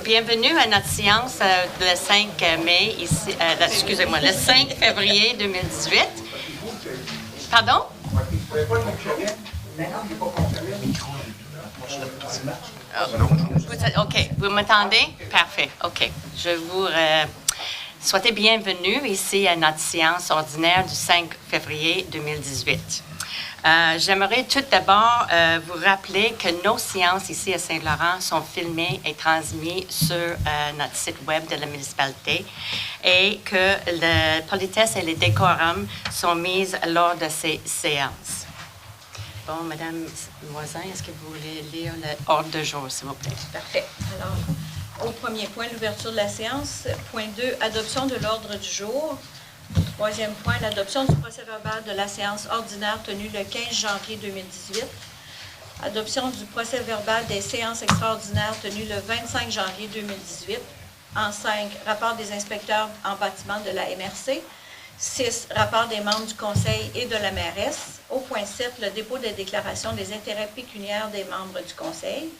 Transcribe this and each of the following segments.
Bienvenue à notre séance le 5 mai, ici, excusez-moi, le 5 février 2018. Pardon? OK, vous m'entendez? Parfait, OK. Je vous souhaite bienvenue ici à notre séance ordinaire du 5 février 2018. J'aimerais tout d'abord vous rappeler que nos séances ici à Saint-Laurent sont filmées et transmises sur notre site web de la municipalité et que la politesse et les décorums sont mises lors de ces séances. Bon, Madame Moisin, est-ce que vous voulez lire l'ordre de jour, s'il vous plaît? Parfait. Alors, au premier point, l'ouverture de la séance. Point 2, adoption de l'ordre du jour. Troisième point, l'adoption du procès-verbal de la séance ordinaire tenue le 15 janvier 2018. Adoption du procès-verbal des séances extraordinaires tenues le 25 janvier 2018. En 5, rapport des inspecteurs en bâtiment de la MRC. 6, rapport des membres du conseil et de la mairesse. Au point 7, le dépôt des déclarations des intérêts pécuniaires des membres du conseil.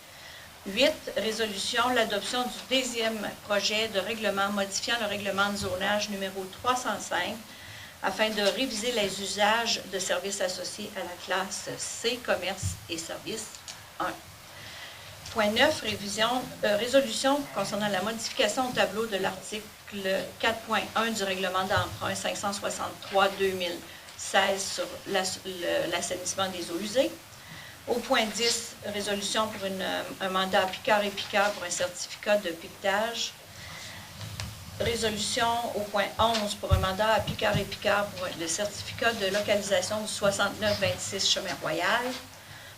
8, résolution, l'adoption du 10e projet de règlement modifiant le règlement de zonage numéro 305 afin de réviser les usages de services associés à la classe C, commerce et services 1. Point 9, résolution concernant la modification au tableau de l'article 4.1 du règlement d'emprunt 563-2016 sur l'assainissement des eaux usées. Au point 10, résolution pour un mandat à Picard et Picard pour un certificat de piquetage. Résolution au point 11 pour un mandat à Picard et Picard pour le certificat de localisation du 6926 Chemin Royal.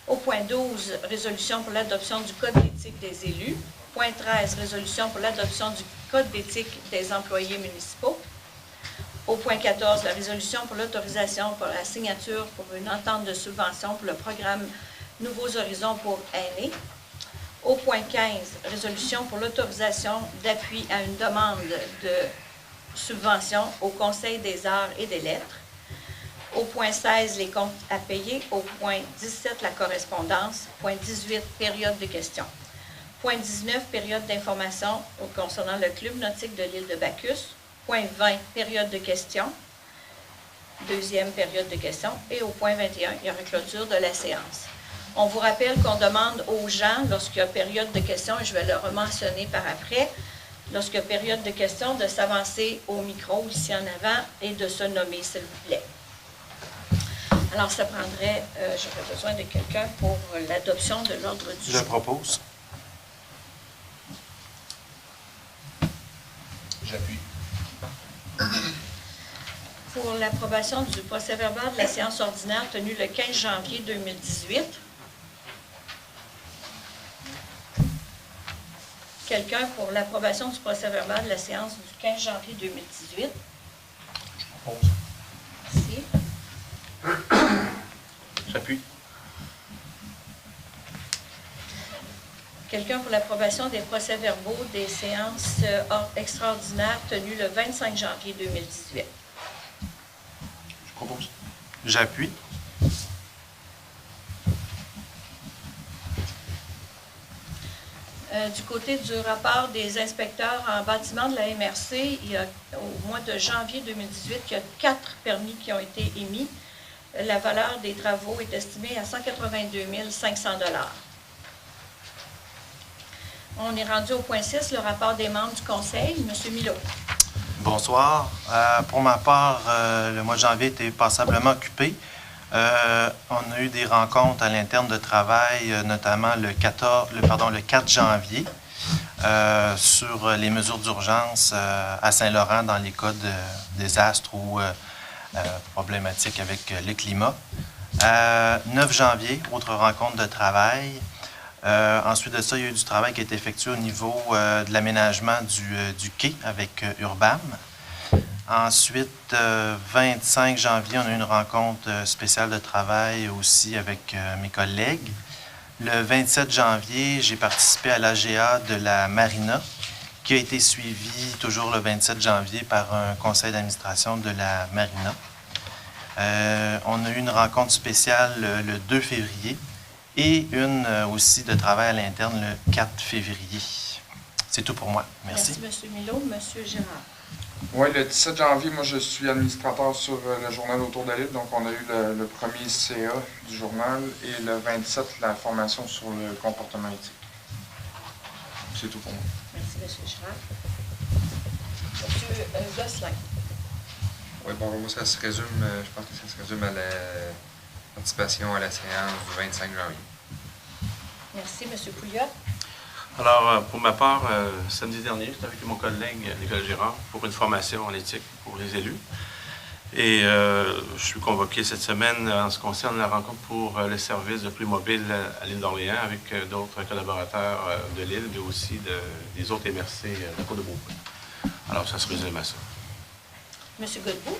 Au point 12, résolution pour l'adoption du Code d'éthique des élus. Point 13, résolution pour l'adoption du Code d'éthique des employés municipaux. Au point 14, la résolution pour l'autorisation pour la signature pour une entente de subvention pour le programme Nouveaux Horizons pour aînés. Au point 15, résolution pour l'autorisation d'appui à une demande de subvention au Conseil des arts et des lettres. Au point 16, les comptes à payer. Au point 17, la correspondance. Point 18, période de questions. Point 19, période d'information concernant le club nautique de l'île de Bacchus. Point 20, période de questions. Deuxième période de questions. Et au point 21, il y aura clôture de la séance. On vous rappelle qu'on demande aux gens, lorsqu'il y a période de questions, et je vais le rementionner par après, lorsqu'il y a période de questions, de s'avancer au micro ici en avant et de se nommer, s'il vous plaît. Alors, ça prendrait, j'aurais besoin de quelqu'un pour l'adoption de l'ordre du jour. Je propose. J'appuie. Pour l'approbation du procès-verbal de la séance ordinaire tenue le 15 janvier 2018. Quelqu'un pour l'approbation du procès-verbal de la séance du 15 janvier 2018. Je propose. Merci. J'appuie. Quelqu'un pour l'approbation des procès-verbaux des séances extraordinaires tenues le 25 janvier 2018. Je propose. J'appuie. Du côté du rapport des inspecteurs en bâtiment de la MRC, il y a, au mois de janvier 2018, il y a 4 permis qui ont été émis. La valeur des travaux est estimée à 182 500 $. On est rendu au point 6, le rapport des membres du conseil. M. Milot. Bonsoir. Pour ma part, le mois de janvier était passablement occupé. On a eu des rencontres à l'interne de travail, notamment le 4 janvier, sur les mesures d'urgence à Saint-Laurent dans les cas de désastres ou problématiques avec le climat. 9 janvier, autre rencontre de travail. Ensuite de ça, il y a eu du travail qui a été effectué au niveau de l'aménagement du quai avec Urbam. Ensuite, 25 janvier, on a eu une rencontre spéciale de travail aussi avec mes collègues. Le 27 janvier, j'ai participé à l'AGA de la Marina, qui a été suivi toujours le 27 janvier par un conseil d'administration de la Marina. On a eu une rencontre spéciale le 2 février et une aussi de travail à l'interne le 4 février. C'est tout pour moi. Merci. Merci, M. Milot. M. Girard. Oui, le 17 janvier, moi, je suis administrateur sur le journal Autour de l'île. Donc, on a eu le premier CA du journal et le 27, la formation sur le comportement éthique. C'est tout pour moi. Merci, M. Girard. M. Gosselin. Oui, bon, moi, ça se résume, je pense que ça se résume à la participation à la séance du 25 janvier. Merci, M. Pouliot. Alors, pour ma part, samedi dernier, j'étais avec mon collègue Nicolas Girard pour une formation en éthique pour les élus. Et je suis convoqué cette semaine en ce qui concerne la rencontre pour le service de Playmobil à l'île d'Orléans avec d'autres collaborateurs de l'île, mais aussi des autres MRC de Côte-de-Beaupré. Alors, ça se résume à ça. M. Godbout.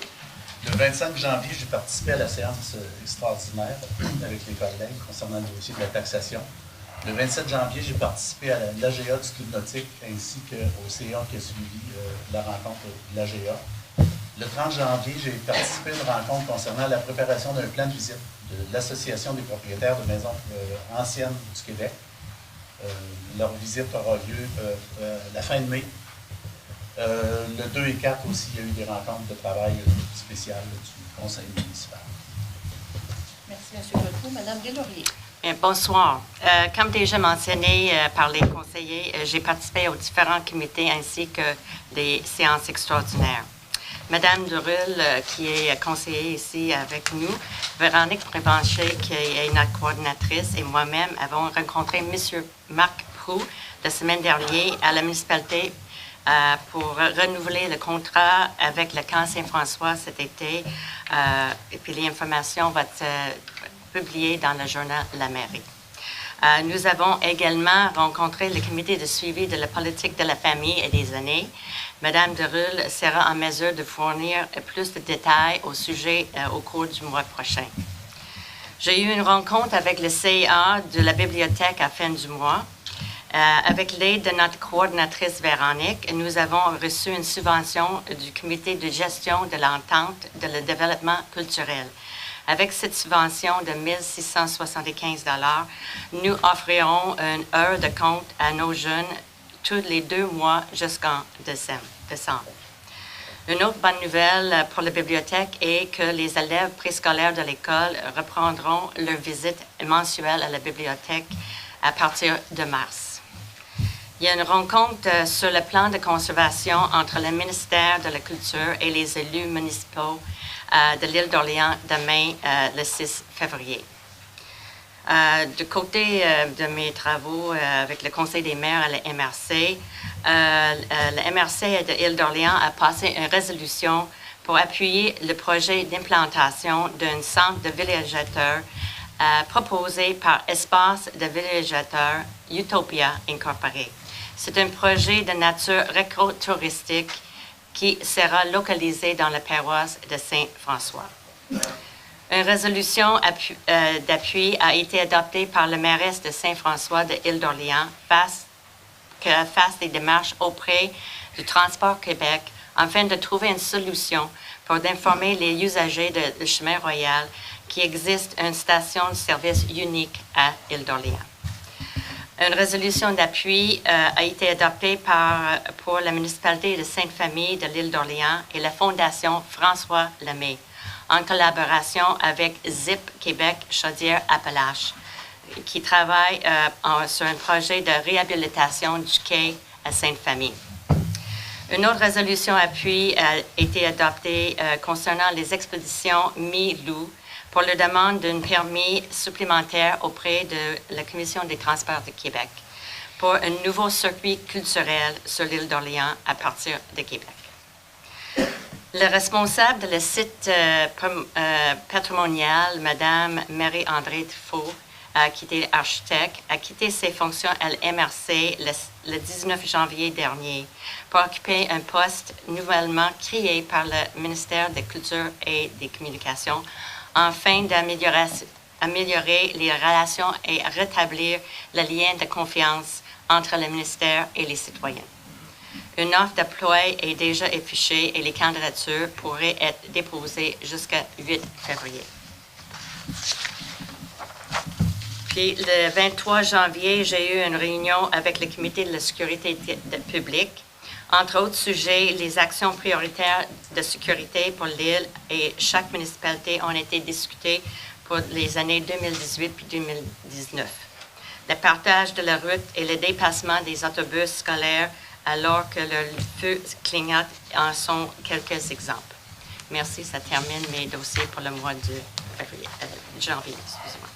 Le 25 janvier, j'ai participé à la séance extraordinaire avec les collègues concernant le dossier de la taxation. Le 27 janvier, j'ai participé à l'AGA du Club nautique ainsi qu'au CA qui a suivi la rencontre de l'AGA. Le 30 janvier, j'ai participé à une rencontre concernant la préparation d'un plan de visite de l'Association des propriétaires de maisons anciennes du Québec. Leur visite aura lieu la fin de mai. Le 2 et 4 aussi, il y a eu des rencontres de travail spéciales du conseil municipal. Merci, M. Godbout. Mme Deslauriers. Bien, bonsoir. Comme déjà mentionné par les conseillers, j'ai participé aux différents comités ainsi que des séances extraordinaires. Madame Durulle, qui est conseillère ici avec nous, Véronique Prévencher, qui est notre coordinatrice, et moi-même avons rencontré M. Marc Proulx la semaine dernière à la municipalité pour renouveler le contrat avec le camp Saint-François cet été. Et puis l'information va être publiée dans le journal La Mairie. Nous avons également rencontré le comité de suivi de la politique de la famille et des aînés. Madame Derulle sera en mesure de fournir plus de détails au sujet au cours du mois prochain. J'ai eu une rencontre avec le CIA de la bibliothèque à la fin du mois. Avec l'aide de notre coordinatrice Véronique, nous avons reçu une subvention du comité de gestion de l'entente de le développement culturel. Avec cette subvention de 1 675 $, nous offrirons une heure de compte à nos jeunes tous les 2 mois jusqu'en décembre. Une autre bonne nouvelle pour la bibliothèque est que les élèves préscolaires de l'école reprendront leur visite mensuelle à la bibliothèque à partir de mars. Il y a une rencontre sur le plan de conservation entre le ministère de la Culture et les élus municipaux de l'île d'Orléans demain, le 6 février. Du côté de mes travaux avec le Conseil des maires à la MRC, la MRC de l'île d'Orléans a passé une résolution pour appuyer le projet d'implantation d'un centre de villégiateur proposé par Espace de villégiateur Utopia Incorporé. C'est un projet de nature récro-touristique qui sera localisé dans la paroisse de Saint-François. Une résolution d'appui a été adoptée par le mairesse de Saint-François de l'île d'Orléans fasse des démarches auprès du Transport Québec afin de trouver une solution pour informer les usagers de chemin royal qu'il existe une station de service unique à l'île d'Orléans. Une résolution d'appui a été adoptée pour la municipalité de Sainte-Famille de l'île d'Orléans et la Fondation François Lemay, en collaboration avec ZIP Québec Chaudière-Appalaches, qui travaille sur un projet de réhabilitation du quai à Sainte-Famille. Une autre résolution d'appui a été adoptée concernant les expéditions Mi-Loup pour la demande d'un permis supplémentaire auprès de la Commission des transports de Québec pour un nouveau circuit culturel sur l'île d'Orléans à partir de Québec. Le responsable de le site patrimonial, Mme Marie-André Dufault, qui était architecte, a quitté ses fonctions à l'MRC le 19 janvier dernier pour occuper un poste nouvellement créé par le ministère de la Culture et des Communications afin d'améliorer les relations et rétablir le lien de confiance entre le ministère et les citoyens. Une offre d'emploi est déjà affichée et les candidatures pourraient être déposées jusqu'à 8 février. Puis le 23 janvier, j'ai eu une réunion avec le comité de la sécurité publique. Entre autres sujets, les actions prioritaires de sécurité pour l'île et chaque municipalité ont été discutées pour les années 2018 puis 2019. Le partage de la route et le dépassement des autobus scolaires alors que le feu clignote en sont quelques exemples. Merci, ça termine mes dossiers pour le mois de janvier. Excusez-moi.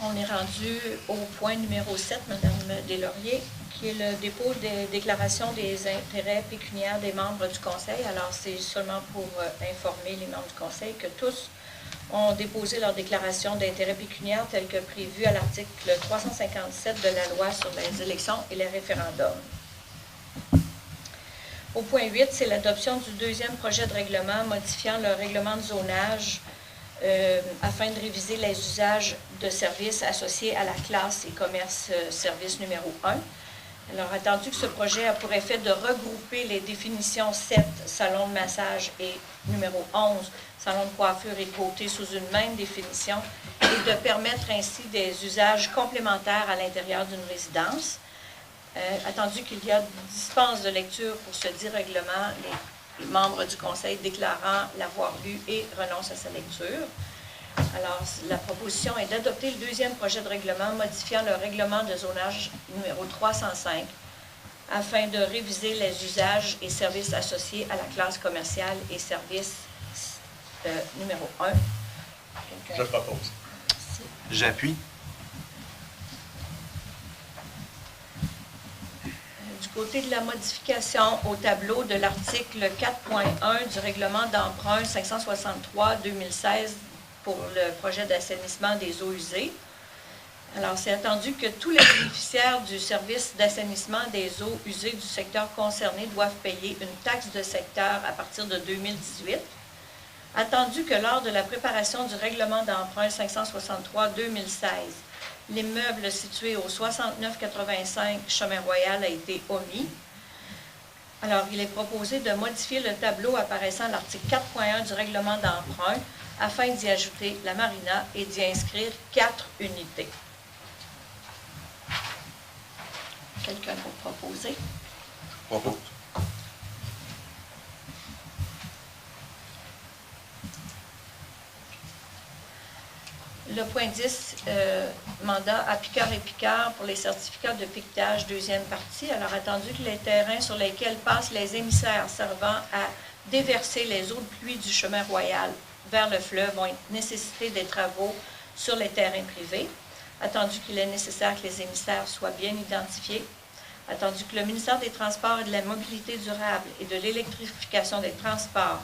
On est rendu au point numéro 7, Mme Deslauriers, qui est le dépôt des déclarations des intérêts pécuniaires des membres du Conseil. Alors, c'est seulement pour informer les membres du Conseil que tous ont déposé leur déclaration d'intérêt pécuniaire telle que prévue à l'article 357 de la loi sur les élections et les référendums. Au point 8, c'est l'adoption du deuxième projet de règlement modifiant le règlement de zonage afin de réviser les usages de services associés à la classe et commerce service numéro 1. Alors, attendu que ce projet a pour effet de regrouper les définitions 7, salon de massage, et numéro 11, salon de coiffure et de beauté, sous une même définition, et de permettre ainsi des usages complémentaires à l'intérieur d'une résidence. Attendu qu'il y a dispense de lecture pour ce dit règlement, les membres du Conseil déclarant l'avoir lu et renoncent à sa lecture. Alors, la proposition est d'adopter le deuxième projet de règlement modifiant le règlement de zonage numéro 305 afin de réviser les usages et services associés à la classe commerciale et services numéro 1. Je propose. J'appuie. Du côté de la modification au tableau de l'article 4.1 du règlement d'emprunt 563-2016 pour le projet d'assainissement des eaux usées. Alors, c'est attendu que tous les bénéficiaires du service d'assainissement des eaux usées du secteur concerné doivent payer une taxe de secteur à partir de 2018. Attendu que lors de la préparation du règlement d'emprunt 563-2016, l'immeuble situé au 6985 Chemin Royal a été omis. Alors, il est proposé de modifier le tableau apparaissant à l'article 4.1 du règlement d'emprunt afin d'y ajouter la marina et d'y inscrire 4 unités. Quelqu'un pour proposer? Propose. Le point 10, mandat à Picard et Picard pour les certificats de piquetage, deuxième partie. Alors, attendu que les terrains sur lesquels passent les émissaires servant à déverser les eaux de pluie du chemin royal vers le fleuve vont nécessiter des travaux sur les terrains privés. Attendu qu'il est nécessaire que les émissaires soient bien identifiés. Attendu que le ministère des Transports et de la Mobilité durable et de l'électrification des transports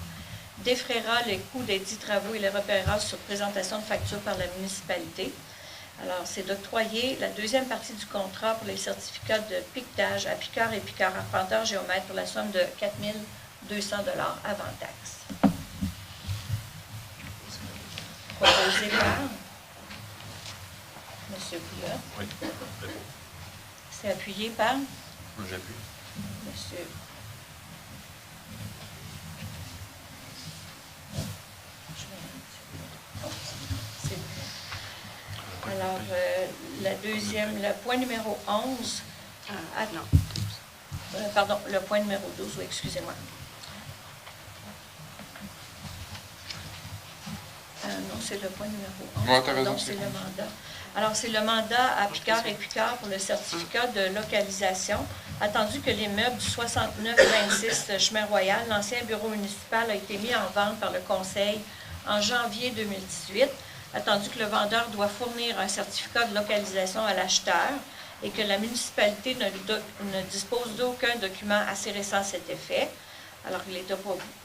défraiera les coûts des dits travaux et les repérera sur présentation de facture par la municipalité. Alors, c'est d'octroyer la deuxième partie du contrat pour les certificats de piquetage à Picard et Picard arpenteur géomètre pour la somme de 4 200 $ avant taxe. Proposé par M. Pouliot. Oui. C'est appuyé par M. Moi, j'appuie. Alors, la deuxième, le point numéro 11. Non. Pardon, le point numéro 12, oui, excusez-moi. Non, c'est le point numéro 11. Ouais, t'as raison, Donc, c'est le mandat. Alors, c'est le mandat à Picard et Picard pour le certificat de localisation. Attendu que l'immeuble du 6926 Chemin Royal, l'ancien bureau municipal, a été mis en vente par le Conseil en janvier 2018. Attendu que le vendeur doit fournir un certificat de localisation à l'acheteur et que la municipalité ne dispose d'aucun document assez récent à cet effet. Alors, il est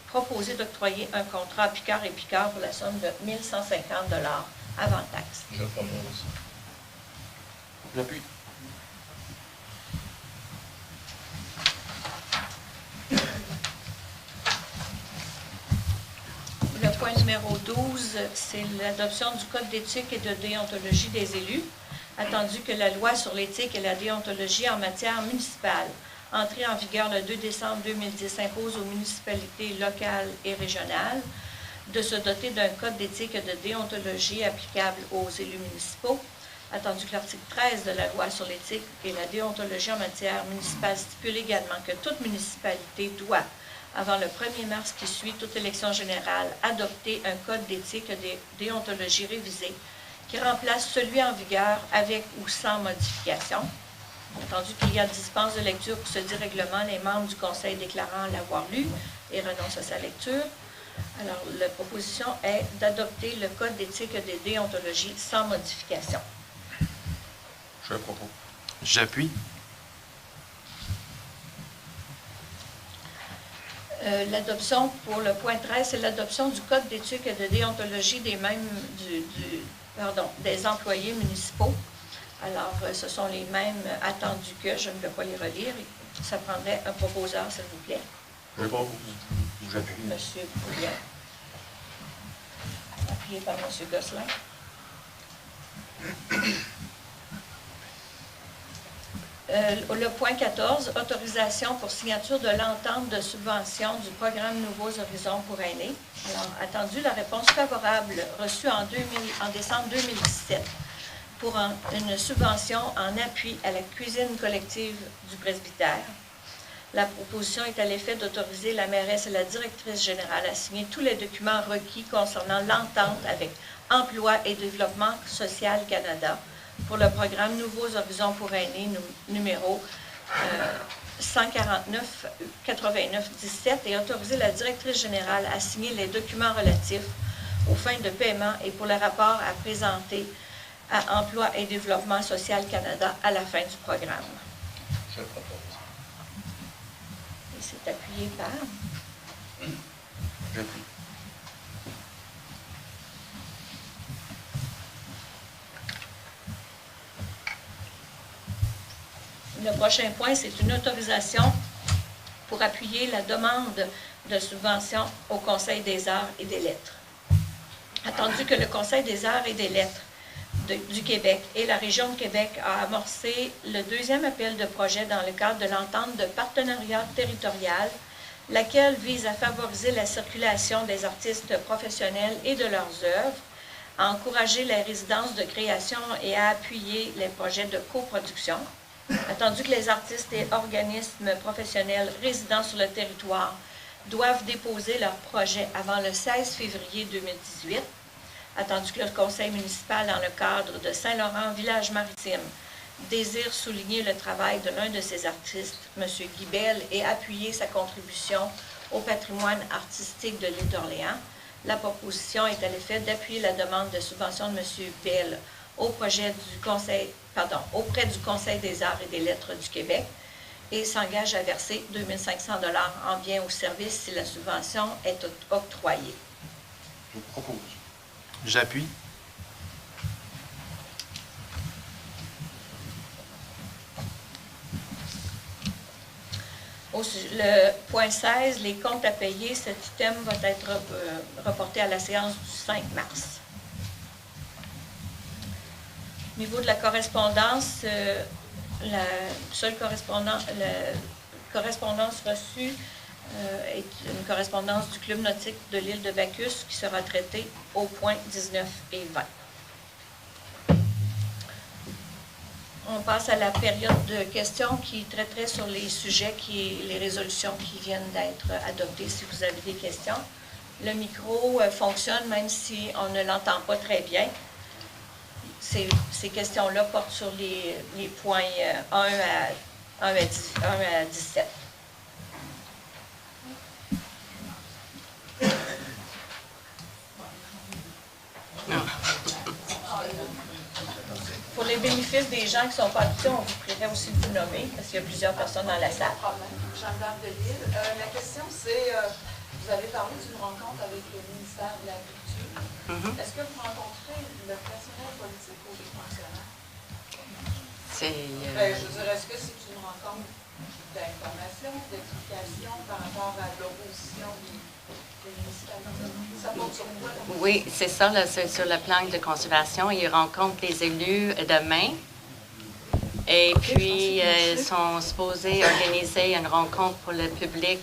proposé d'octroyer un contrat à Picard et Picard pour la somme de 1 150 $ avant taxe. Je propose. J'appuie. Le point numéro 12, c'est l'adoption du Code d'éthique et de déontologie des élus. Attendu que la loi sur l'éthique et la déontologie en matière municipale, entrée en vigueur le 2 décembre 2010, impose aux municipalités locales et régionales de se doter d'un code d'éthique et de déontologie applicable aux élus municipaux, attendu que l'article 13 de la loi sur l'éthique et la déontologie en matière municipale stipule également que toute municipalité doit, avant le 1er mars qui suit toute élection générale, adopter un code d'éthique et de déontologie révisé qui remplace celui en vigueur avec ou sans modification. Attendu qu'il y a dispense de lecture pour ce dit règlement, les membres du Conseil déclarant l'avoir lu et renoncent à sa lecture. Alors, la proposition est d'adopter le Code d'éthique et de déontologie sans modification. Je propose. J'appuie. L'adoption pour le point 13, c'est l'adoption du Code d'éthique et de déontologie des mêmes des employés municipaux. Alors, ce sont les mêmes attendus que, je ne vais pas les relire. Ça prendrait un proposeur, s'il vous plaît. Je propose. J'appuie. Monsieur Pouliot. Appuyé par Monsieur Gosselin. Le point 14, autorisation pour signature de l'entente de subvention du programme Nouveaux Horizons pour aînés. Alors, attendu la réponse favorable reçue en décembre 2017 pour une subvention en appui à la cuisine collective du presbytère. La proposition est à l'effet d'autoriser la mairesse et la directrice générale à signer tous les documents requis concernant l'entente avec Emploi et Développement social Canada pour le programme Nouveaux Horizons pour aînés numéro 149-89-17 et autoriser la directrice générale à signer les documents relatifs aux fins de paiement et pour le rapport à présenter à Emploi et Développement social Canada à la fin du programme. Je propose. Et c'est appuyé par... J'appuie. Le prochain point, c'est une autorisation pour appuyer la demande de subvention au Conseil des arts et des lettres. Attendu que le Conseil des arts et des lettres du Québec et la région de Québec a amorcé le deuxième appel de projet dans le cadre de l'entente de partenariat territorial, laquelle vise à favoriser la circulation des artistes professionnels et de leurs œuvres, à encourager les résidences de création et à appuyer les projets de coproduction. Attendu que les artistes et organismes professionnels résidant sur le territoire doivent déposer leur projet avant le 16 février 2018, attendu que le conseil municipal, dans le cadre de Saint-Laurent, village maritime, désire souligner le travail de l'un de ses artistes, M. Guy Bell, et appuyer sa contribution au patrimoine artistique de l'île d'Orléans, la proposition est à l'effet d'appuyer la demande de subvention de M. Bell auprès du Conseil des arts et des lettres du Québec et s'engage à verser 2 500 $ en biens ou services si la subvention est octroyée. Je propose. J'appuie. Le point 16, les comptes à payer, cet item va être reporté à la séance du 5 mars. Au niveau de la correspondance, la seule correspondance reçue est une correspondance du Club nautique de l'île de Bacchus qui sera traitée au point 19 et 20. On passe à la période de questions qui traiterait sur les sujets, les résolutions qui viennent d'être adoptées, si vous avez des questions. Le micro fonctionne même si on ne l'entend pas très bien. Ces questions-là portent sur les points 1 à 17. Pour les bénéfices des gens qui ne sont pas habitués, on vous prierait aussi de vous nommer, parce qu'il y a plusieurs personnes dans la salle. Pas de problème. Jeanne-D'Arc de Lille. La question, c'est, vous avez parlé d'une rencontre avec le ministère de l'Agriculture. Est-ce que vous rencontrez le personnel politique ou les fonctionnaires? Je veux dire, est-ce que c'est une rencontre d'information, d'explication par rapport à l'opposition des municipalités? Ça porte sur quoi? Oui, c'est ça, là, c'est sur le plan de conservation. Ils rencontrent les élus demain Et puis, ils sont supposés organiser une rencontre pour le public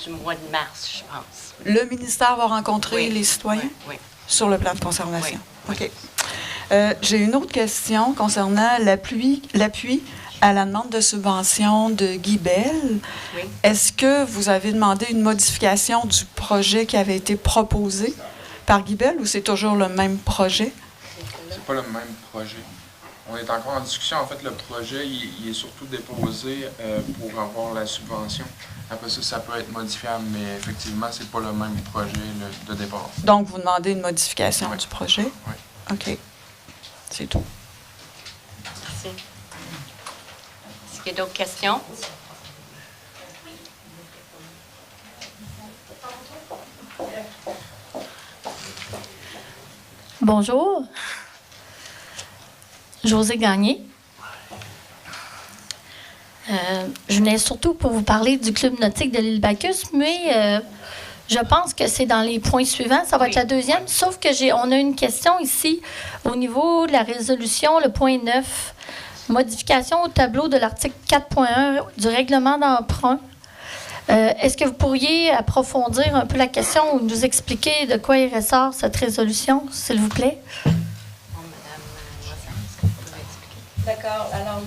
du mois de mars, je pense. Le ministère va rencontrer Oui. les citoyens Oui. sur le plan de conservation. Oui. OK. J'ai une autre question concernant l'appui à la demande de subvention de Guy Bell. Oui. Est-ce que vous avez demandé une modification du projet qui avait été proposé par Guy Bell ou c'est toujours le même projet? C'est pas le même projet. On est encore en discussion. En fait, le projet, il est surtout déposé pour avoir la subvention. Après ça, ça peut être modifiable, mais effectivement, c'est pas le même projet de départ. Donc, vous demandez une modification Oui. du projet? Oui. OK. C'est tout. Merci. Est-ce qu'il y a d'autres questions? Bonjour. José Gagné. Je venais surtout pour vous parler du Club nautique de l'île Bacchus, mais je pense que c'est dans les points suivants. Ça va être la deuxième, sauf que on a une question ici au niveau de la résolution, le point 9. Modification au tableau de l'article 4.1 du règlement d'emprunt. Est-ce que vous pourriez approfondir un peu la question ou nous expliquer de quoi il ressort cette résolution, s'il vous plaît? Bon, Madame Voisin, est-ce que vous pouvez expliquer? D'accord. Alors,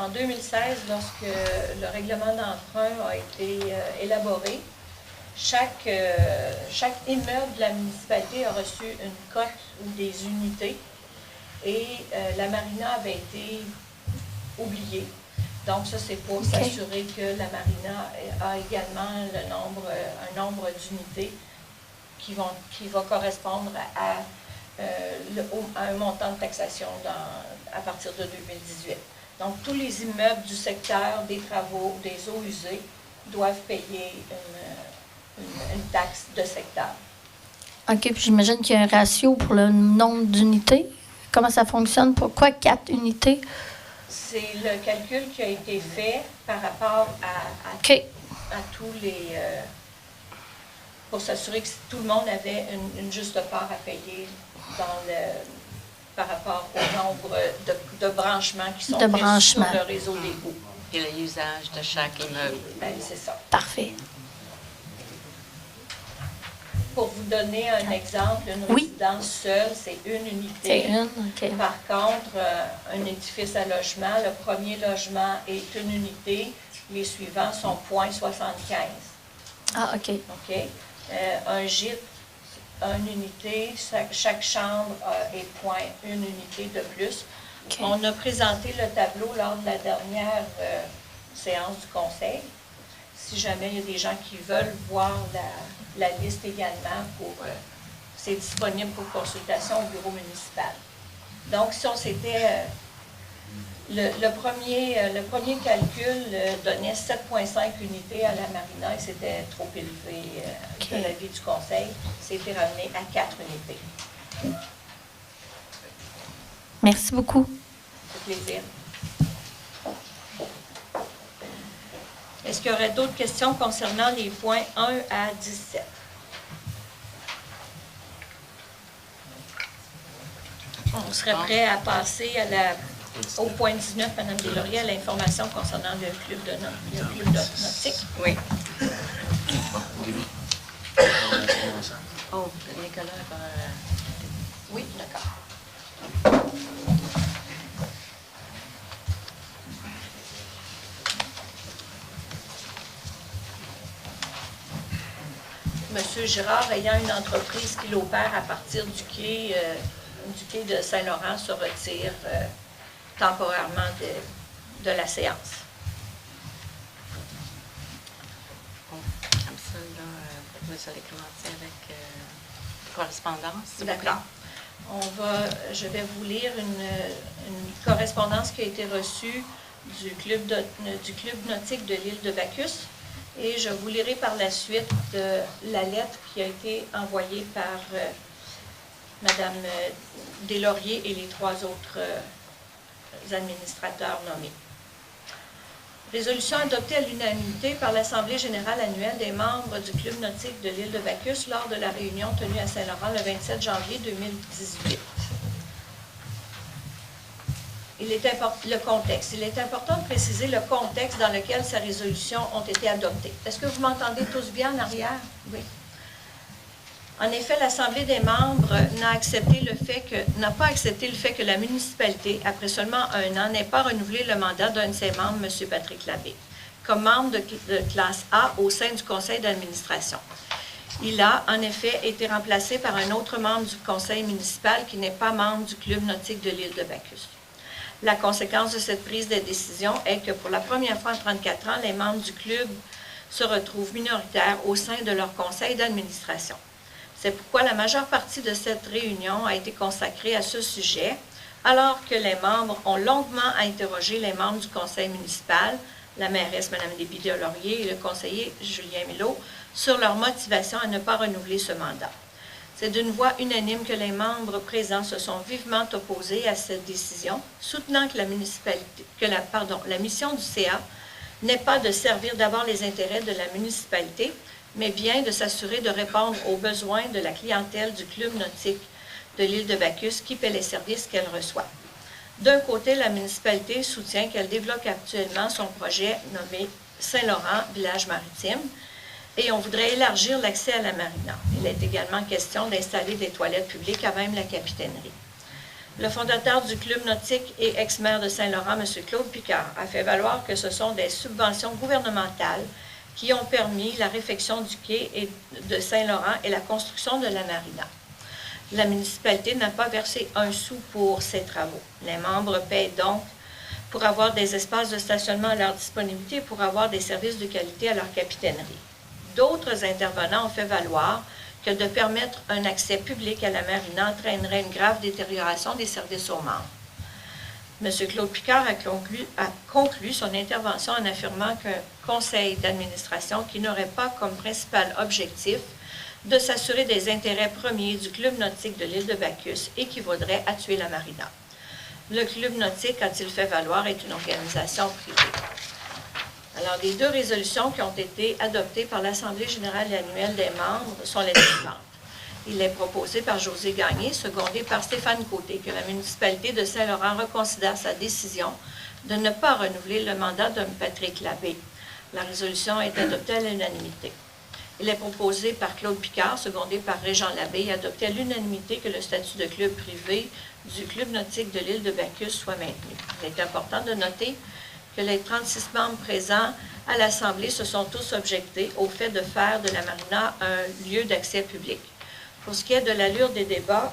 en 2016, lorsque le règlement d'emprunt a été élaboré, chaque immeuble de la municipalité a reçu une cote ou des unités et la marina avait été oubliée. Donc, ça, c'est pour s'assurer que la marina a également un nombre d'unités qui va correspondre à un montant de taxation à partir de 2018. Donc, tous les immeubles du secteur des travaux, des eaux usées, doivent payer une taxe de secteur. OK, puis j'imagine qu'il y a un ratio pour le nombre d'unités. Comment ça fonctionne? Pourquoi 4 unités? C'est le calcul qui a été fait par rapport à tous les... pour s'assurer que tout le monde avait une juste part à payer par rapport au nombre de branchements qui sont faits sur le réseau d'égout. Et l'usage de chaque immeuble. C'est ça. Parfait. Pour vous donner un exemple, une résidence seule, c'est une unité. C'est une, OK. Par contre, un édifice à logement, le premier logement est une unité, les suivants sont 0,75. Ah, OK. OK. Un gîte, une unité, chaque chambre est 0,1 unité de plus. OK. On a présenté le tableau lors de la dernière séance du conseil. Si jamais il y a des gens qui veulent voir la liste également, c'est disponible pour consultation au bureau municipal. Donc, si on s'était... le premier calcul donnait 7,5 unités à la marina et c'était trop élevé de l'avis du conseil. C'était ramené à 4 unités. Merci beaucoup. Ça fait plaisir. Est-ce qu'il y aurait d'autres questions concernant les points 1 à 17? On serait prêt à passer au point 19, Mme Deslauriers, à l'information concernant le club nautique. Oui. Oh, Nicolas va... Oui, d'accord. Monsieur Girard, ayant une entreprise qui l'opère à partir du quai de Saint-Laurent, se retire temporairement de la séance. Bon, comme ça, là, vous allez commencer avec correspondance, s'il vous plaît. D'accord. Je vais vous lire une correspondance qui a été reçue du club nautique de l'île de Bacchus. Et je vous lirai par la suite la lettre qui a été envoyée par Mme Deslauriers et les 3 autres administrateurs nommés. Résolution adoptée à l'unanimité par l'Assemblée générale annuelle des membres du Club nautique de l'île de Bacchus lors de la réunion tenue à Saint-Laurent le 27 janvier 2018. le contexte. Il est important de préciser le contexte dans lequel ces résolutions ont été adoptées. Est-ce que vous m'entendez tous bien en arrière? Oui. En effet, l'Assemblée des membres n'a pas accepté le fait que la municipalité, après seulement 1 an, n'ait pas renouvelé le mandat d'un de ses membres, M. Patrick Labbé, comme membre de classe A au sein du conseil d'administration. Il a, en effet, été remplacé par un autre membre du conseil municipal qui n'est pas membre du club nautique de l'île de Bacchus. La conséquence de cette prise de décision est que pour la première fois en 34 ans, les membres du club se retrouvent minoritaires au sein de leur conseil d'administration. C'est pourquoi la majeure partie de cette réunion a été consacrée à ce sujet, alors que les membres ont longuement interrogé les membres du conseil municipal, la mairesse Mme Desbides-Laurier et le conseiller Julien Milot, sur leur motivation à ne pas renouveler ce mandat. C'est d'une voix unanime que les membres présents se sont vivement opposés à cette décision, soutenant que la mission du CA n'est pas de servir d'abord les intérêts de la municipalité, mais bien de s'assurer de répondre aux besoins de la clientèle du club nautique de l'île de Bacchus qui paie les services qu'elle reçoit. D'un côté, la municipalité soutient qu'elle développe actuellement son projet nommé Saint-Laurent, village maritime, et on voudrait élargir l'accès à la marina. Il est également question d'installer des toilettes publiques à même la capitainerie. Le fondateur du club nautique et ex-maire de Saint-Laurent, M. Claude Picard, a fait valoir que ce sont des subventions gouvernementales qui ont permis la réfection du quai de Saint-Laurent et la construction de la marina. La municipalité n'a pas versé un sou pour ces travaux. Les membres paient donc pour avoir des espaces de stationnement à leur disponibilité et pour avoir des services de qualité à leur capitainerie. D'autres intervenants ont fait valoir que de permettre un accès public à la marina entraînerait une grave détérioration des services aux membres. M. Claude Picard a conclu son intervention en affirmant qu'un conseil d'administration qui n'aurait pas comme principal objectif de s'assurer des intérêts premiers du club nautique de l'île de Bacchus équivaudrait à tuer la marina. Le club nautique, a-t-il fait valoir, est une organisation privée. Alors, les 2 résolutions qui ont été adoptées par l'Assemblée générale annuelle des membres sont les suivantes. Il est proposé par José Gagné, secondé par Stéphane Côté, que la municipalité de Saint-Laurent reconsidère sa décision de ne pas renouveler le mandat de Patrick Labbé. La résolution est adoptée à l'unanimité. Il est proposé par Claude Picard, secondé par Régent Labbé, et adopté à l'unanimité que le statut de club privé du club nautique de l'île de Bacchus soit maintenu. Il est important de noter que les 36 membres présents à l'Assemblée se sont tous objectés au fait de faire de la marina un lieu d'accès public. Pour ce qui est de l'allure des débats,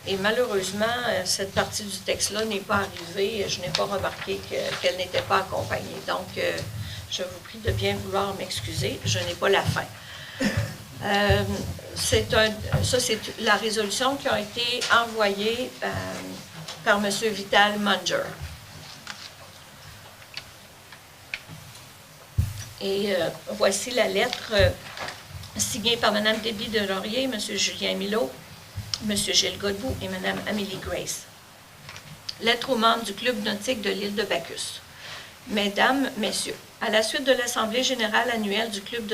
et malheureusement, cette partie du texte-là n'est pas arrivée, je n'ai pas remarqué qu'elle n'était pas accompagnée. Donc, je vous prie de bien vouloir m'excuser, je n'ai pas la fin. C'est la résolution qui a été envoyée par M. Vital Munger. Et voici la lettre signée par Mme Desbides-Laurier, M. Julien Milot, M. Gilles Godbout et Mme Amélie Grace. Lettre aux membres du Club nautique de l'île de Bacchus. Mesdames, Messieurs, à la suite de l'Assemblée générale annuelle du Club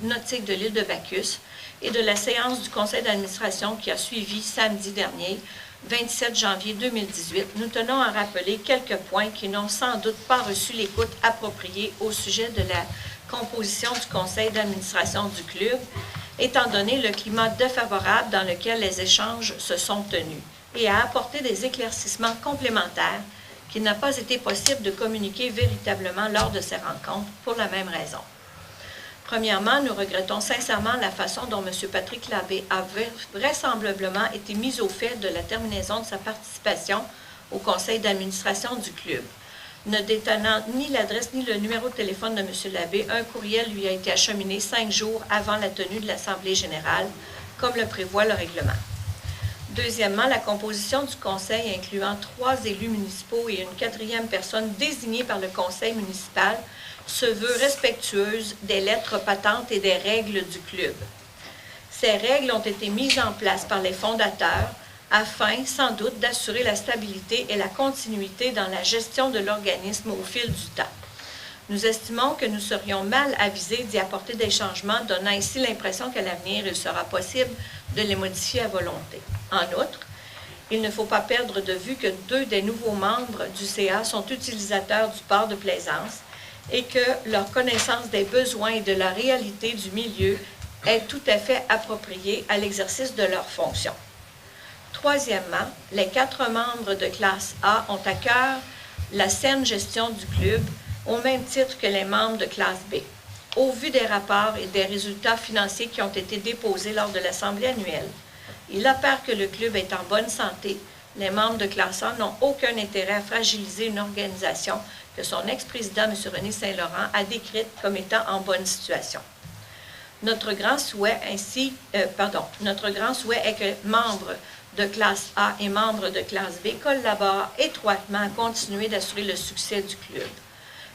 nautique de l'île de Bacchus et de la séance du conseil d'administration qui a suivi samedi dernier, 27 janvier 2018, nous tenons à rappeler quelques points qui n'ont sans doute pas reçu l'écoute appropriée au sujet de la composition du conseil d'administration du club, étant donné le climat défavorable dans lequel les échanges se sont tenus, et à apporter des éclaircissements complémentaires qu'il n'a pas été possible de communiquer véritablement lors de ces rencontres pour la même raison. Premièrement, nous regrettons sincèrement la façon dont M. Patrick Labbé a vraisemblablement été mis au fait de la terminaison de sa participation au conseil d'administration du club. Ne détenant ni l'adresse ni le numéro de téléphone de M. Labbé, un courriel lui a été acheminé 5 jours avant la tenue de l'Assemblée générale, comme le prévoit le règlement. Deuxièmement, la composition du conseil incluant 3 élus municipaux et une 4e personne désignée par le conseil municipal se veut respectueuse des lettres patentes et des règles du club. Ces règles ont été mises en place par les fondateurs afin, sans doute, d'assurer la stabilité et la continuité dans la gestion de l'organisme au fil du temps. Nous estimons que nous serions mal avisés d'y apporter des changements, donnant ainsi l'impression qu'à l'avenir, il sera possible de les modifier à volonté. En outre, Il ne faut pas perdre de vue que 2 des nouveaux membres du CA sont utilisateurs du port de plaisance et que leur connaissance des besoins et de la réalité du milieu est tout à fait appropriée à l'exercice de leurs fonctions. Troisièmement, les 4 membres de classe A ont à cœur la saine gestion du club au même titre que les membres de classe B. Au vu des rapports et des résultats financiers qui ont été déposés lors de l'Assemblée annuelle, il apparaît que le club est en bonne santé. Les membres de classe A n'ont aucun intérêt à fragiliser une organisation que son ex-président, M. René Saint-Laurent, a décrite comme étant en bonne situation. Notre grand souhait est que membres de classe A et membres de classe B collaborent étroitement à continuer d'assurer le succès du club.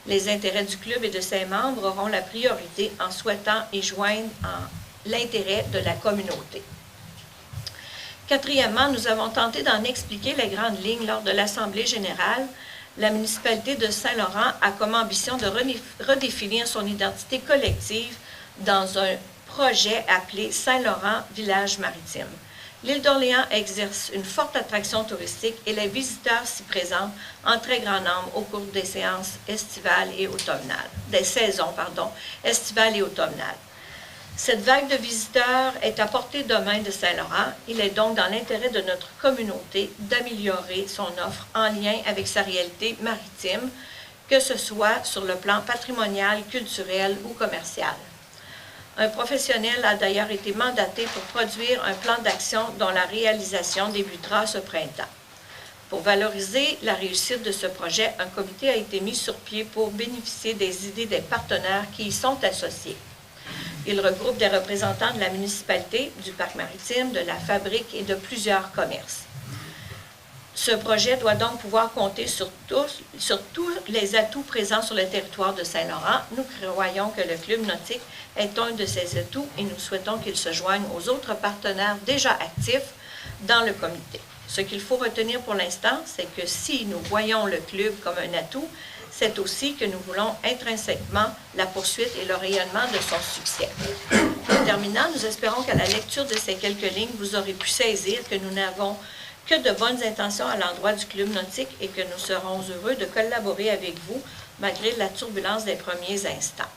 Les intérêts du club et de ses membres auront la priorité en souhaitant y joindre l'intérêt de la communauté. Quatrièmement, nous avons tenté d'en expliquer les grandes lignes lors de l'Assemblée générale. La municipalité de Saint-Laurent a comme ambition de redéfinir son identité collective dans un projet appelé Saint-Laurent Village Maritime. L'île d'Orléans exerce une forte attraction touristique et les visiteurs s'y présentent en très grand nombre au cours des séances estivales et automnales, des saisons, estivales et automnales. Cette vague de visiteurs est à portée de main de Saint-Laurent. Il est donc dans l'intérêt de notre communauté d'améliorer son offre en lien avec sa réalité maritime, que ce soit sur le plan patrimonial, culturel ou commercial. Un professionnel a d'ailleurs été mandaté pour produire un plan d'action dont la réalisation débutera ce printemps. Pour valoriser la réussite de ce projet, un comité a été mis sur pied pour bénéficier des idées des partenaires qui y sont associés. Il regroupe des représentants de la municipalité, du parc maritime, de la fabrique et de plusieurs commerces. Ce projet doit donc pouvoir compter sur tous les atouts présents sur le territoire de Saint-Laurent. Nous croyons que le club nautique est un de ces atouts et nous souhaitons qu'il se joigne aux autres partenaires déjà actifs dans le comité. Ce qu'il faut retenir pour l'instant, c'est que si nous voyons le club comme un atout, c'est aussi que nous voulons intrinsèquement la poursuite et le rayonnement de son succès. En terminant, nous espérons qu'à la lecture de ces quelques lignes, vous aurez pu saisir que nous n'avons que de bonnes intentions à l'endroit du club nautique et que nous serons heureux de collaborer avec vous malgré la turbulence des premiers instants.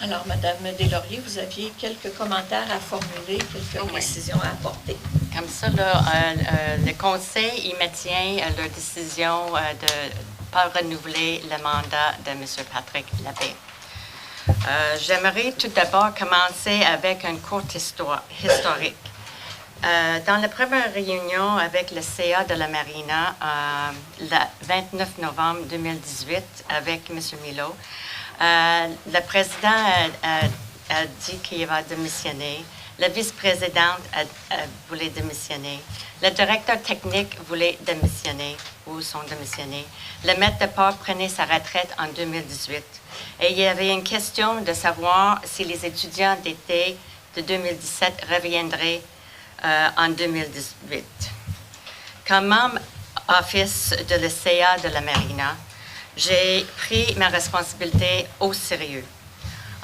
Alors, Madame Deslauriers, vous aviez quelques commentaires à formuler, quelques précisions à apporter. Comme ça, là, le Conseil, il maintient leur décision de ne pas renouveler le mandat de M. Patrick Labbé. J'aimerais tout d'abord commencer avec une courte historique. Dans la première réunion avec le CA de la Marina, le 29 novembre 2018, avec M. Milo, le président a dit qu'il va démissionner. La vice-présidente voulait démissionner. Le directeur technique voulait démissionner ou sont démissionnés. Le maître de port prenait sa retraite en 2018. Et il y avait une question de savoir si les étudiants d'été de 2017 reviendraient en 2018. Comme membre office de l'ECA de la Marina, j'ai pris ma responsabilité au sérieux.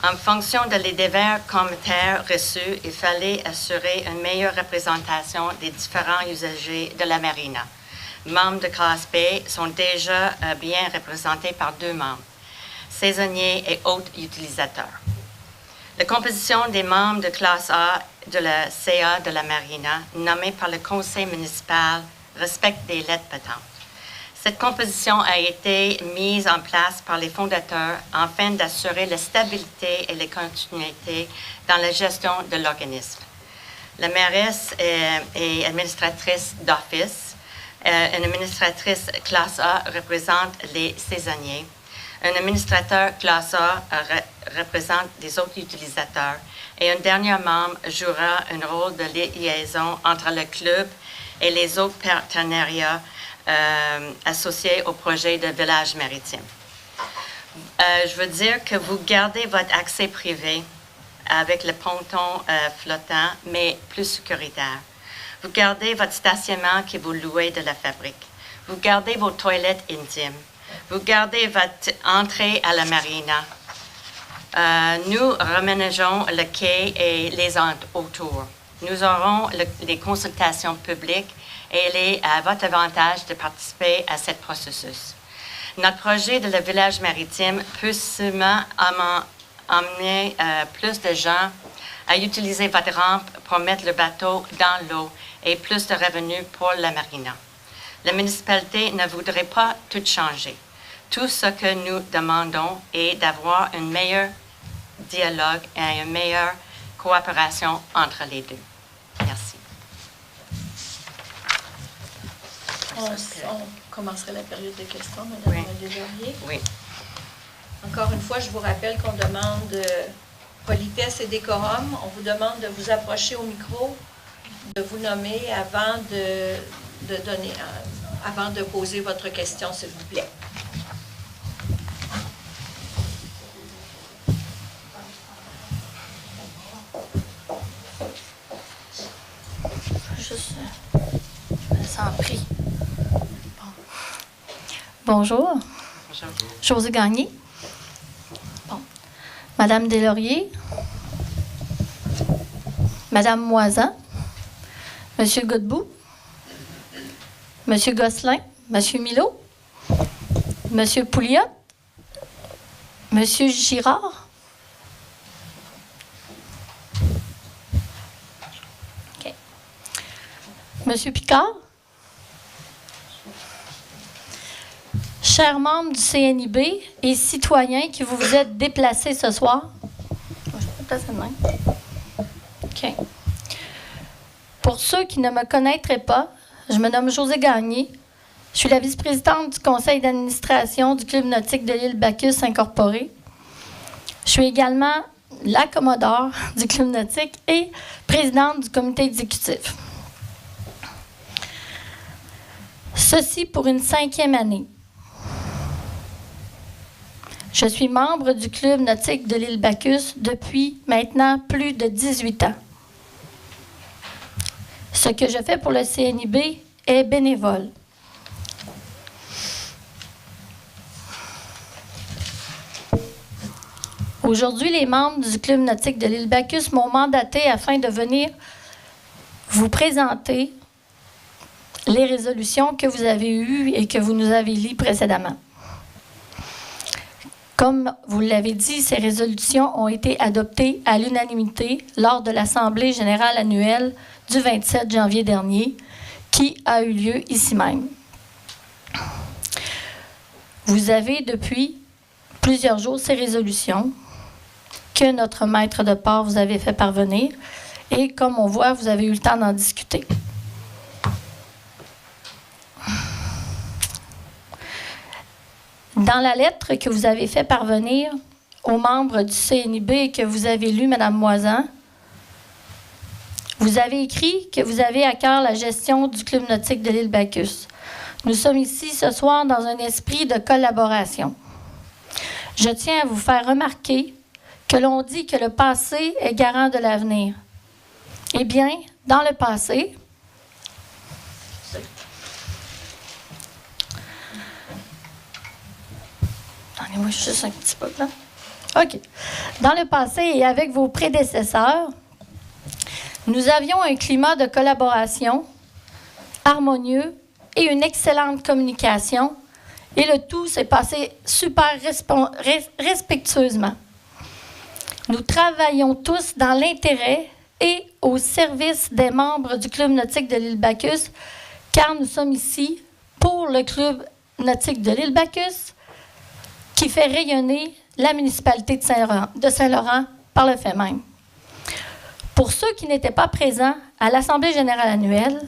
En fonction de les divers commentaires reçus, il fallait assurer une meilleure représentation des différents usagers de la Marina. Membres de classe B sont déjà bien représentés par 2 membres, saisonniers et autres utilisateurs. La composition des membres de classe A de la CA de la Marina, nommés par le conseil municipal, respecte des lettres patentes. Cette composition a été mise en place par les fondateurs afin d'assurer la stabilité et la continuité dans la gestion de l'organisme. La mairesse est administratrice d'office. Une administratrice classe A représente les saisonniers. Un administrateur classe A représente les autres utilisateurs. Et un dernier membre jouera un rôle de liaison entre le club et les autres partenariats associés au projet de village maritime. Je veux dire que vous gardez votre accès privé avec le ponton flottant, mais plus sécuritaire. Vous gardez votre stationnement que vous louez de la fabrique. Vous gardez vos toilettes intimes. Vous gardez votre entrée à la marina. Nous reménageons le quai et les autour. Nous aurons les consultations publiques et il est à votre avantage de participer à ce processus. Notre projet de le village maritime peut sûrement emmener plus de gens à utiliser votre rampe pour mettre le bateau dans l'eau et plus de revenus pour la marina. La municipalité ne voudrait pas tout changer. Tout ce que nous demandons est d'avoir un meilleur dialogue et une meilleure coopération entre les deux. Merci. On commencerait la période de questions, Mme Deslauriers. Oui. Encore une fois, je vous rappelle qu'on demande politesse et décorum. On vous demande de vous approcher au micro, de vous nommer avant avant de poser votre question, s'il vous plaît. Je me sens pris. Bonjour. Bonjour. Josée Gagné. Bon. Madame Deslauriers. Madame Moisan. Monsieur Godbout. Monsieur Gosselin. Monsieur Milot. Monsieur Pouliot. Monsieur Girard. OK. Monsieur Picard. Chers membres du CNIB et citoyens qui vous êtes déplacés ce soir. Je vais me placer de même. OK. Pour ceux qui ne me connaîtraient pas, je me nomme Josée Gagné. Je suis la vice-présidente du conseil d'administration du Club nautique de l'île Bacchus incorporé. Je suis également la commodore du Club nautique et présidente du comité exécutif. Ceci pour une 5e année. Je suis membre du Club nautique de l'île Bacchus depuis maintenant plus de 18 ans. Ce que je fais pour le CNIB est bénévole. Aujourd'hui, les membres du Club nautique de l'île Bacchus m'ont mandaté afin de venir vous présenter les résolutions que vous avez eues et que vous nous avez lues précédemment. Comme vous l'avez dit, ces résolutions ont été adoptées à l'unanimité lors de l'Assemblée générale annuelle du 27 janvier dernier, qui a eu lieu ici même. Vous avez depuis plusieurs jours ces résolutions que notre maître de port vous avait fait parvenir et comme on voit, vous avez eu le temps d'en discuter. Dans la lettre que vous avez fait parvenir aux membres du CNIB et que vous avez lu, Mme Moisan, vous avez écrit que vous avez à cœur la gestion du Club nautique de l'île Bacchus. Nous sommes ici ce soir dans un esprit de collaboration. Je tiens à vous faire remarquer que l'on dit que le passé est garant de l'avenir. Eh bien, dans le passé, donnez-moi juste un petit peu là. OK. Dans le passé et avec vos prédécesseurs, nous avions un climat de collaboration harmonieux et une excellente communication, et le tout s'est passé super respectueusement. Nous travaillons tous dans l'intérêt et au service des membres du Club nautique de l'île Bacchus, car nous sommes ici pour le Club nautique de l'île Bacchus, qui fait rayonner la municipalité de Saint-Laurent par le fait même. Pour ceux qui n'étaient pas présents à l'Assemblée générale annuelle,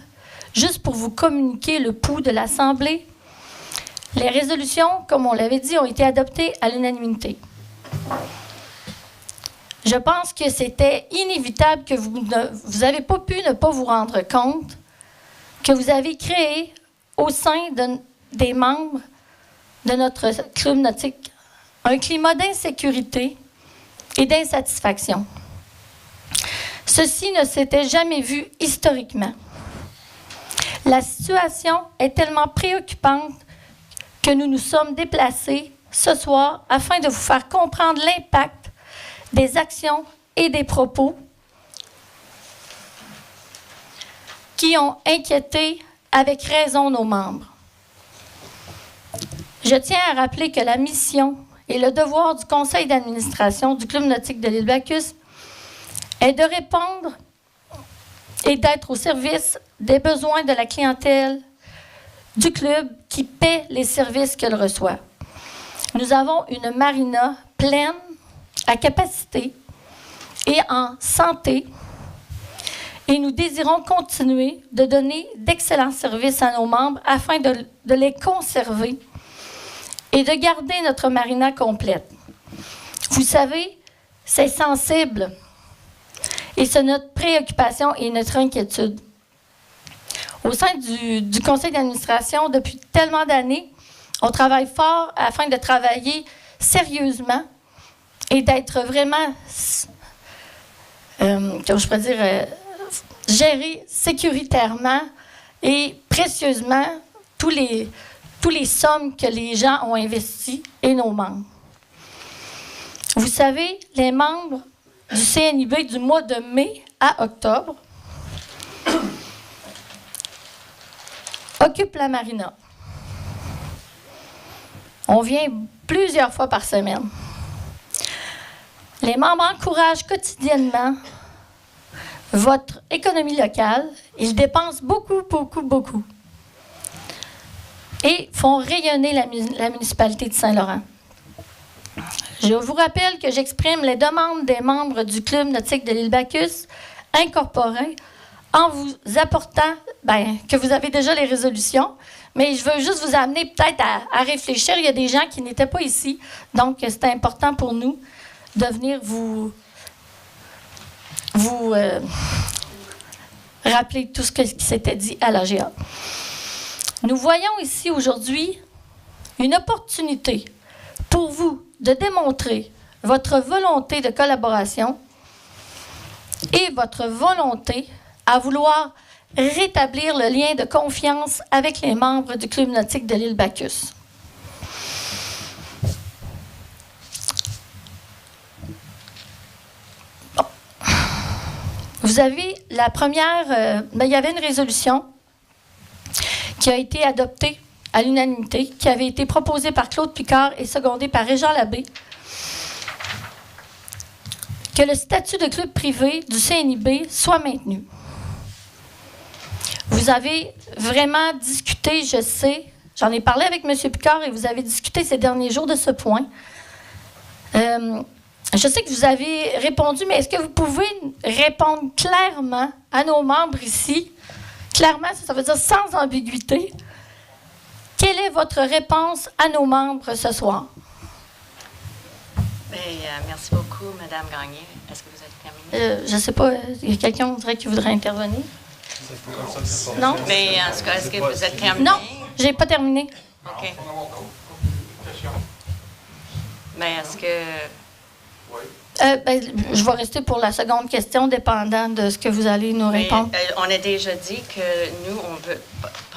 juste pour vous communiquer le pouls de l'Assemblée, les résolutions, comme on l'avait dit, ont été adoptées à l'unanimité. Je pense que c'était inévitable que vous n'avez pas pu ne pas vous rendre compte que vous avez créé au sein des membres de notre club nautique un climat d'insécurité et d'insatisfaction. Ceci ne s'était jamais vu historiquement. La situation est tellement préoccupante que nous nous sommes déplacés ce soir afin de vous faire comprendre l'impact des actions et des propos qui ont inquiété avec raison nos membres. Je tiens à rappeler que la mission et le devoir du conseil d'administration du Club nautique de l'île Bacchus est de répondre et d'être au service des besoins de la clientèle du club qui paie les services qu'elle reçoit. Nous avons une marina pleine, à capacité et en santé, et nous désirons continuer de donner d'excellents services à nos membres afin de les conserver et de garder notre marina complète. Vous savez, c'est sensible et c'est notre préoccupation et notre inquiétude. Au sein du conseil d'administration, depuis tellement d'années, on travaille fort afin de travailler sérieusement et d'être vraiment, comment je pourrais dire, gérer sécuritairement et précieusement tous les sommes que les gens ont investies et nos membres. Vous savez, les membres du CNIB du mois de mai à octobre occupent la marina. On vient plusieurs fois par semaine. Les membres encouragent quotidiennement votre économie locale. Ils dépensent beaucoup, beaucoup, beaucoup. Et font rayonner la municipalité de Saint-Laurent. Je vous rappelle que j'exprime les demandes des membres du Club nautique de l'île Bacchus incorporés en vous apportant, que vous avez déjà les résolutions, mais je veux juste vous amener peut-être à réfléchir. Il y a des gens qui n'étaient pas ici, donc c'est important pour nous de venir vous rappeler tout ce qui s'était dit à l'AGA. Nous voyons ici aujourd'hui une opportunité pour vous de démontrer votre volonté de collaboration et votre volonté à vouloir rétablir le lien de confiance avec les membres du Club nautique de l'île Bacchus. Bon. Vous avez la première... il y avait une résolution qui a été adoptée à l'unanimité, qui avait été proposée par Claude Picard et secondée par Régent Labbé, que le statut de club privé du CNIB soit maintenu. Vous avez vraiment discuté, je sais, j'en ai parlé avec M. Picard et vous avez discuté ces derniers jours de ce point. Je sais que vous avez répondu, mais est-ce que vous pouvez répondre clairement à nos membres ici? Clairement, ça veut dire sans ambiguïté. Quelle est votre réponse à nos membres ce soir? Merci beaucoup, Mme Gagné. Est-ce que vous êtes terminée? Je ne sais pas, il y a quelqu'un qui voudrait intervenir? Non? Mais en tout cas, est-ce que vous êtes terminée? Non, je n'ai pas terminé. OK. Mais est-ce que... je vais rester pour la seconde question, dépendant de ce que vous allez nous répondre. On a déjà dit que nous, on ne veut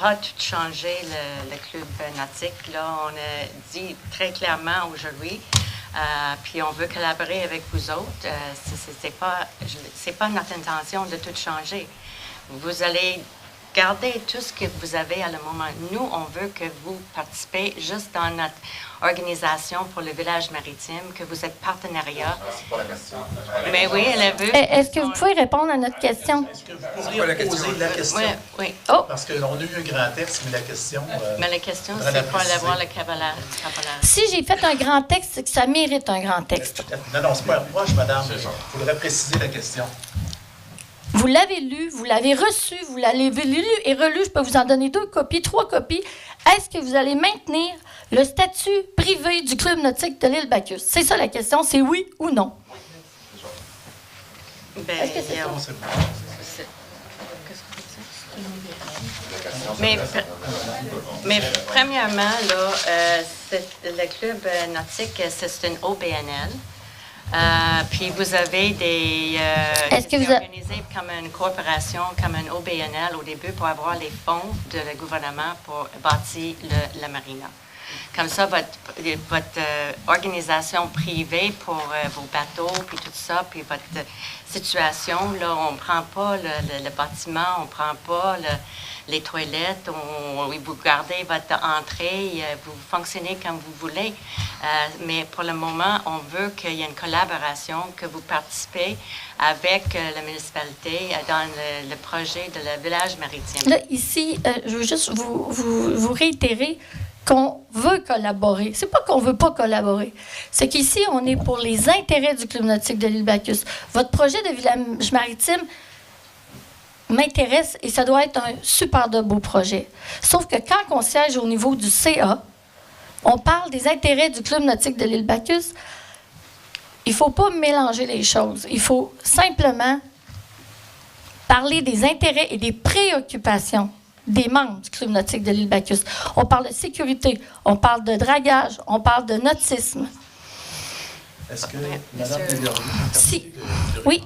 pas tout changer le club nautique. Là, on a dit très clairement aujourd'hui, puis on veut collaborer avec vous autres. C'est pas notre intention de tout changer. Vous allez garder tout ce que vous avez à le moment. Nous, on veut que vous participez juste dans notre organisation pour le village maritime, que vous êtes partenariat. C'est pas la question. Mais oui, elle a vu. Est-ce que vous pouvez répondre à notre question? Est-ce que vous pourriez poser la question? Oui, oui. Oh. Parce qu'on a eu un grand texte, mais la question... mais la question, c'est pour aller voir le cabalaire. Si j'ai fait un grand texte, c'est que ça mérite un grand texte. Non, c'est pas proche, madame. Il faudrait préciser la question. Vous l'avez lu, vous l'avez reçu, vous l'avez lu et relu. Je peux vous en donner 2 copies, 3 copies. Est-ce que vous allez maintenir le statut privé du Club nautique de l'île Bacchus? C'est ça la question, c'est oui ou non? Est-ce que c'est ça? Mais premièrement, là, le Club nautique, c'est une OBNL. Puis vous avez des... Est-ce que vous organisé comme une corporation, comme un OBNL au début pour avoir les fonds du gouvernement pour bâtir la marina. Comme ça, votre votre organisation privée pour vos bateaux, puis tout ça, puis votre situation, là, on ne prend pas le bâtiment, on ne prend pas les toilettes, vous gardez votre entrée, vous fonctionnez comme vous voulez. Mais pour le moment, on veut qu'il y ait une collaboration, que vous participez avec la municipalité dans le projet de le village maritime. Là, ici, je veux juste vous réitérer qu'on veut collaborer. C'est pas qu'on veut pas collaborer. C'est qu'ici, on est pour les intérêts du Club nautique de l'île Bacchus. Votre projet de village maritime m'intéresse et ça doit être un super de beau projet. Sauf que quand on siège au niveau du CA, on parle des intérêts du Club nautique de l'île Bacchus. Il ne faut pas mélanger les choses. Il faut simplement parler des intérêts et des préoccupations des membres du Club nautique de l'île Bacchus. On parle de sécurité, on parle de dragage, on parle de nautisme. Est-ce que Mme Deslauriers... Oui.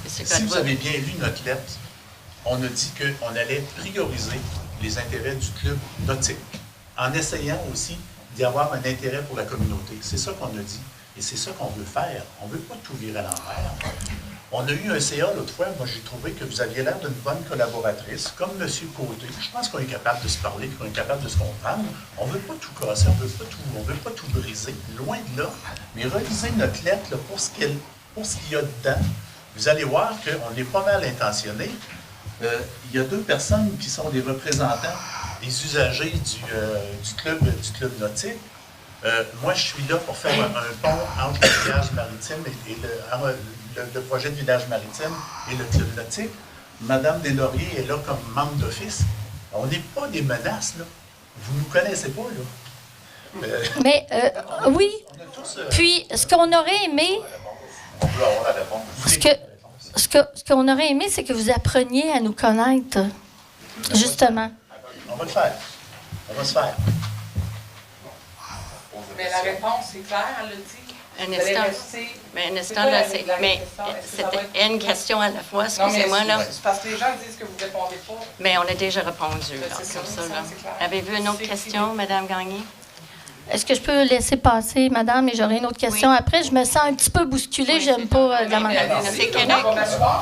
Si vous avez bien lu notre lettre, on a dit qu'on allait prioriser les intérêts du club nautique, en essayant aussi d'y avoir un intérêt pour la communauté. C'est ça qu'on a dit. Et c'est ça qu'on veut faire. On ne veut pas tout virer à l'envers. On a eu un CA l'autre fois. Moi, j'ai trouvé que vous aviez l'air d'une bonne collaboratrice, comme M. Côté. Je pense qu'on est capable de se parler, qu'on est capable de se comprendre. On ne veut pas tout casser, on ne veut pas tout briser. Loin de là. Mais relisez notre lettre là, pour ce qu'il y a dedans. Vous allez voir qu'on est pas mal intentionné. Il y a 2 personnes qui sont des représentants des usagers du club nautique. Moi, je suis là pour faire un pont entre le village maritime et le projet de village maritime et le club nautique. Madame Deslauriers est là comme membre d'office. On n'est pas des menaces, là. Vous ne nous connaissez pas, là. Mais, oui. Puis, ce qu'on aurait aimé... On veut avoir la réponse. Ce qu'on aurait aimé, c'est que vous appreniez à nous connaître, justement. On va le faire. On va se faire. Mais la réponse, c'est clair, elle l'a dit. Un instant, là, c'était une question à la fois, excusez-moi, là. C'est parce que les gens disent que vous ne répondez pas. Mais on a déjà répondu, là, comme ça, là. Avez-vous une autre question, Mme Gagné? Est-ce que je peux laisser passer, madame, et j'aurai une autre question après? Je me sens un petit peu bousculée, oui, j'aime pas la manière. C'est correct.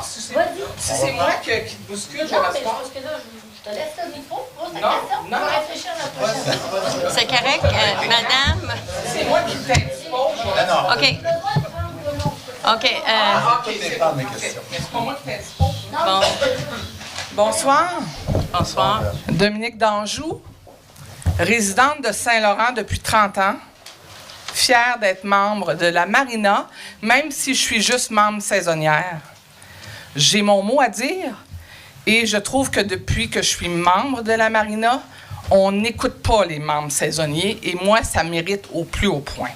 Si c'est moi qui te bouscule, je vais m'asseoir. Je te laisse le micro, pose ta question, on va réfléchir à la prochaine. C'est correct, madame? C'est moi qui t'indispose. OK. OK. C'est pas moi qui t'indispose. Bon. Bonsoir. Bonsoir. Dominique Danjou, résidente de Saint-Laurent depuis 30 ans, fière d'être membre de la Marina, même si je suis juste membre saisonnière. J'ai mon mot à dire et je trouve que depuis que je suis membre de la Marina, on n'écoute pas les membres saisonniers et moi, ça mérite au plus haut point.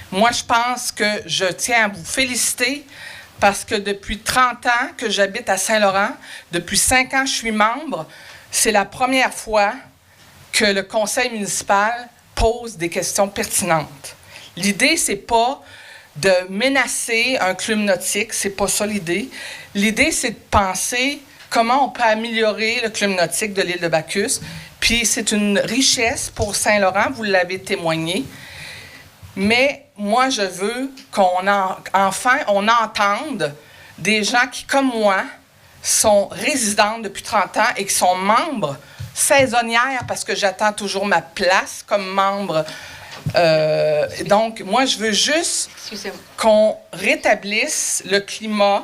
Moi, je pense que je tiens à vous féliciter parce que depuis 30 ans que j'habite à Saint-Laurent, depuis 5 ans que je suis membre, c'est la première fois que le conseil municipal pose des questions pertinentes. L'idée, c'est pas de menacer un club nautique, c'est pas ça l'idée. L'idée, c'est de penser comment on peut améliorer le club nautique de l'île de Bacchus. Puis c'est une richesse pour Saint-Laurent, vous l'avez témoigné. Mais moi, je veux qu'on on entende des gens qui, comme moi, sont résidents depuis 30 ans et qui sont membres saisonnières parce que j'attends toujours ma place comme membre. Donc, moi, je veux juste qu'on rétablisse le climat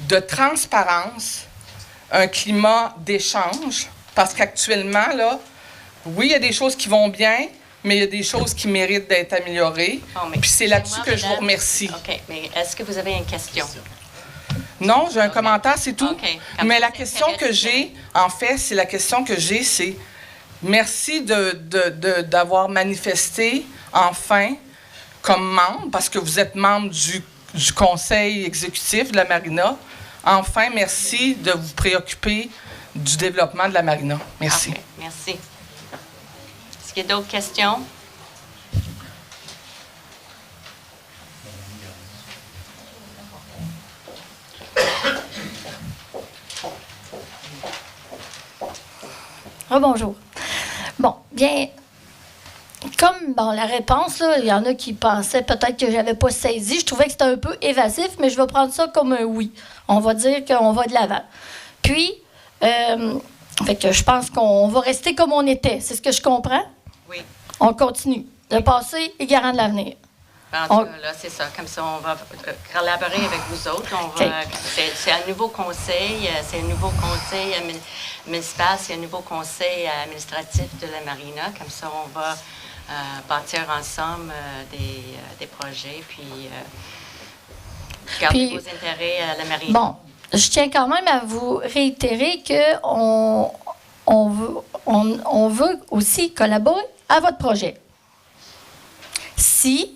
de transparence, un climat d'échange, parce qu'actuellement, là, oui, il y a des choses qui vont bien, mais il y a des choses qui méritent d'être améliorées. Puis c'est là-dessus que je vous remercie. OK, mais est-ce que vous avez une question? Non, j'ai un commentaire, c'est tout. Okay. Mais la question que j'ai, en fait, c'est merci d'avoir manifesté, enfin, comme membre, parce que vous êtes membre du conseil exécutif de la Marina. Enfin, merci de vous préoccuper du développement de la Marina. Merci. Okay, merci. Est-ce qu'il y a d'autres questions? Rebonjour. Bon, bien, Comme la réponse, là, il y en a qui pensaient peut-être que je n'avais pas saisi. Je trouvais que c'était un peu évasif, mais je vais prendre ça comme un oui. On va dire qu'on va de l'avant. Puis, fait que je pense qu'on va rester comme on était. C'est ce que je comprends? Oui. On continue. Le passé est garant de l'avenir. En tout cas, là, c'est ça. Comme ça, on va collaborer avec vous autres. C'est un nouveau conseil. C'est un nouveau conseil municipal. C'est un nouveau conseil administratif de la marina. Comme ça, on va bâtir ensemble des projets, puis garder vos intérêts à la marina. Bon, je tiens quand même à vous réitérer qu'on veut aussi collaborer à votre projet. Si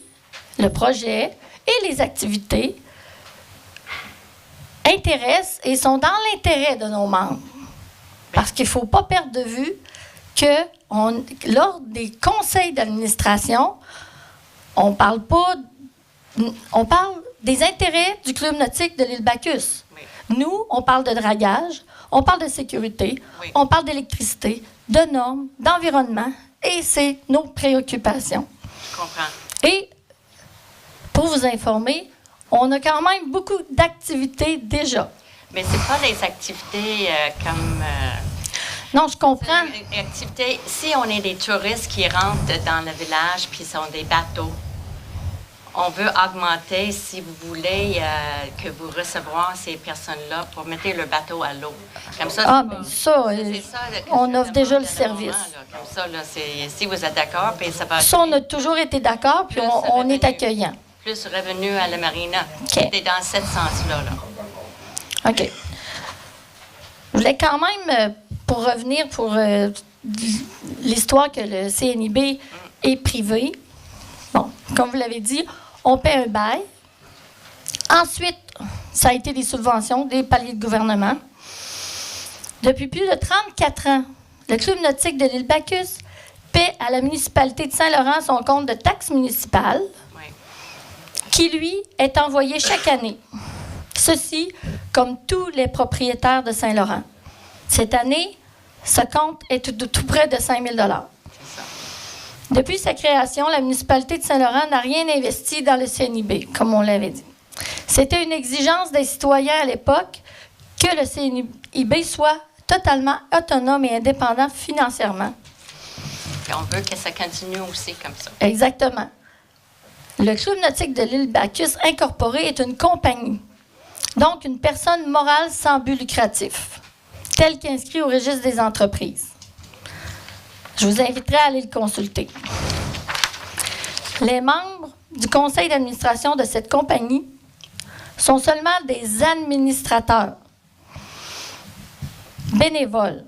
le projet et les activités intéressent et sont dans l'intérêt de nos membres. Parce qu'il ne faut pas perdre de vue que lors des conseils d'administration, on parle des intérêts du club nautique de l'île Bacchus. Oui. Nous, on parle de dragage, on parle de sécurité, oui. On parle d'électricité, de normes, d'environnement, et c'est nos préoccupations. Je comprends. Et pour vous informer, on a quand même beaucoup d'activités déjà. Mais c'est pas des activités comme... non, je comprends. Activités, si on est des touristes qui rentrent dans le village puis sont des bateaux, on veut augmenter, si vous voulez, que vous recevoir ces personnes-là pour mettre le bateau à l'eau. Comme ça, on offre déjà le service. Là, comme ça, là, si vous êtes d'accord, puis ça va... Ça, on a toujours été d'accord, puis on est accueillant. Plus revenu à la marina. Okay. C'est dans ce sens-là. Là. OK. Je voulais quand même, pour revenir pour l'histoire que le CNIB est privé, bon, comme vous l'avez dit, on paie un bail. Ensuite, ça a été des subventions, des paliers de gouvernement. Depuis plus de 34 ans, le Club nautique de l'île Bacchus paie à la municipalité de Saint-Laurent son compte de taxe municipale, qui, lui, est envoyé chaque année. Ceci, comme tous les propriétaires de Saint-Laurent. Cette année, ce compte est tout près de 5 000 $. Depuis sa création, la municipalité de Saint-Laurent n'a rien investi dans le CNIB, comme on l'avait dit. C'était une exigence des citoyens à l'époque que le CNIB soit totalement autonome et indépendant financièrement. Et on veut que ça continue aussi comme ça. Exactement. Le Club nautique de l'île Bacchus incorporé est une compagnie, donc une personne morale sans but lucratif, telle qu'inscrite au registre des entreprises. Je vous inviterai à aller le consulter. Les membres du conseil d'administration de cette compagnie sont seulement des administrateurs bénévoles.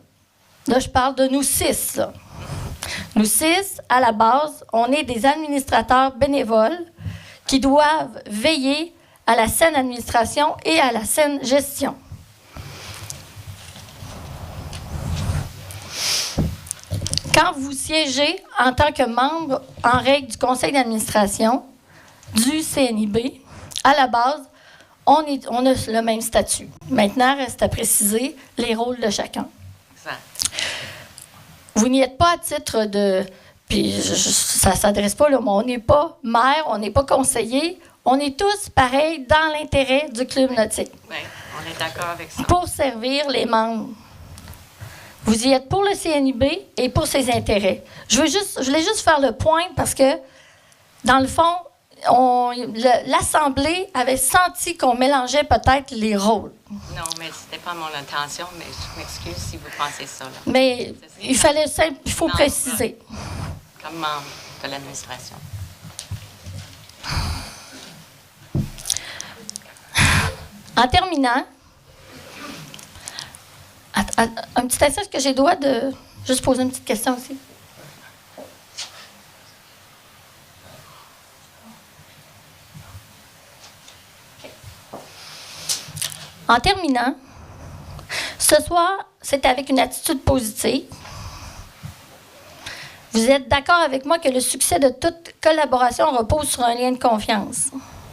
Là, je parle de nous 6. Là. Nous 6, à la base, on est des administrateurs bénévoles qui doivent veiller à la saine administration et à la saine gestion. Quand vous siégez en tant que membre en règle du conseil d'administration du CNIB, à la base, on a le même statut. Maintenant, reste à préciser les rôles de chacun. Exact. Vous n'y êtes pas à titre de... Puis ça ne s'adresse pas, là, mais on n'est pas maire, on n'est pas conseiller. On est tous pareils dans l'intérêt du club nautique. Oui, on est d'accord avec ça. Pour servir les membres. Vous y êtes pour le CNIB et pour ses intérêts. Je voulais juste faire le point parce que, dans le fond, l'Assemblée avait senti qu'on mélangeait peut-être les rôles. Non, mais c'était pas mon intention, mais je m'excuse si vous pensez ça. Là. Mais il faut préciser. Comme membre de l'administration. En terminant, un petit instant, est-ce que j'ai le droit de juste poser une petite question aussi? En terminant, ce soir, c'est avec une attitude positive. Vous êtes d'accord avec moi que le succès de toute collaboration repose sur un lien de confiance.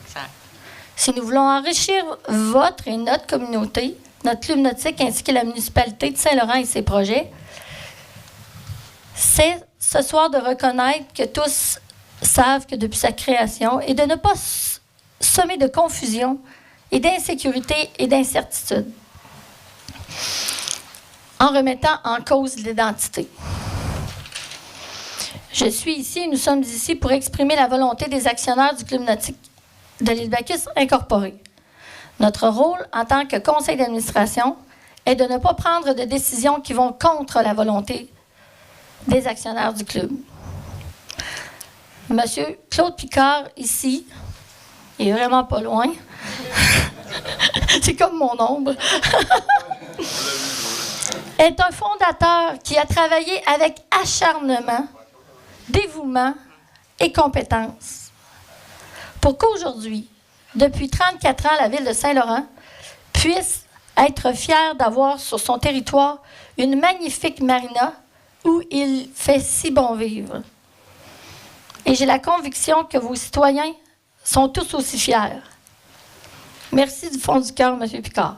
Exact. Si nous voulons enrichir votre et notre communauté, notre club nautique ainsi que la municipalité de Saint-Laurent et ses projets, c'est ce soir de reconnaître que tous savent que depuis sa création et de ne pas semer de confusion et d'insécurité et d'incertitude en remettant en cause l'identité. Je suis ici, nous sommes ici pour exprimer la volonté des actionnaires du Club nautique de l'île Bacchus incorporé. Notre rôle en tant que conseil d'administration est de ne pas prendre de décisions qui vont contre la volonté des actionnaires du club. Monsieur Claude Picard, ici, il est vraiment pas loin. C'est comme mon ombre. Est un fondateur qui a travaillé avec acharnement, dévouement et compétence pour qu'aujourd'hui, depuis 34 ans, la ville de Saint-Laurent puisse être fière d'avoir sur son territoire une magnifique marina où il fait si bon vivre. Et j'ai la conviction que vos citoyens sont tous aussi fiers. Merci du fond du cœur, M. Picard.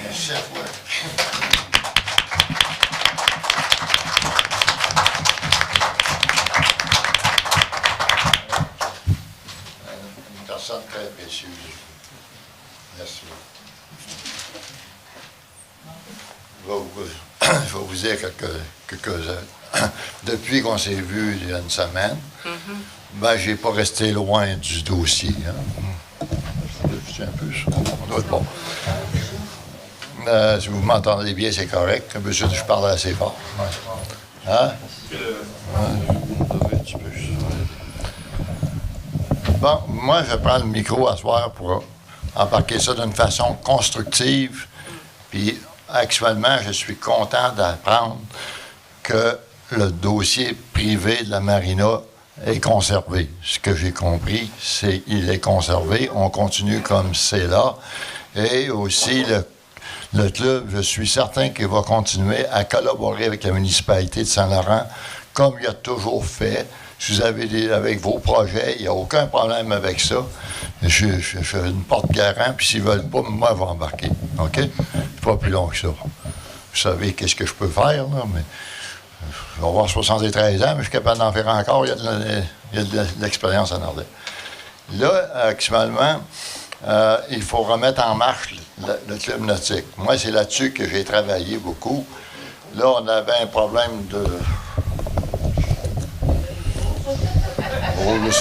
Merci à toi. Une personne très précieuse. Merci. Je vais vous dire quelques-uns. Depuis qu'on s'est vu il y a une semaine, ben, j'ai pas resté loin du dossier. Hein. C'est un peu ça. On doit être bon. Si vous m'entendez bien, c'est correct. Je parle assez fort. Hein? Un petit peu. Bon, moi, je prends le micro à soir pour embarquer ça d'une façon constructive. Puis, actuellement, je suis content d'apprendre que le dossier privé de la marina est conservé. Ce que j'ai compris, c'est qu'il est conservé. On continue comme c'est là. Et aussi, le club, je suis certain qu'il va continuer à collaborer avec la municipalité de Saint-Laurent, comme il a toujours fait. Si vous avez avec vos projets, il n'y a aucun problème avec ça. Je fais une porte garant, puis s'ils ne veulent pas, moi, je vais embarquer. OK? C'est pas plus long que ça. Vous savez qu'est-ce que je peux faire, là, mais je vais avoir 73 ans, mais je suis capable d'en faire encore. Il y a de l'expérience en ordre. Là, actuellement, il faut remettre en marche le club nautique. Moi, c'est là-dessus que j'ai travaillé beaucoup. Là, on avait un problème de... Oh, là,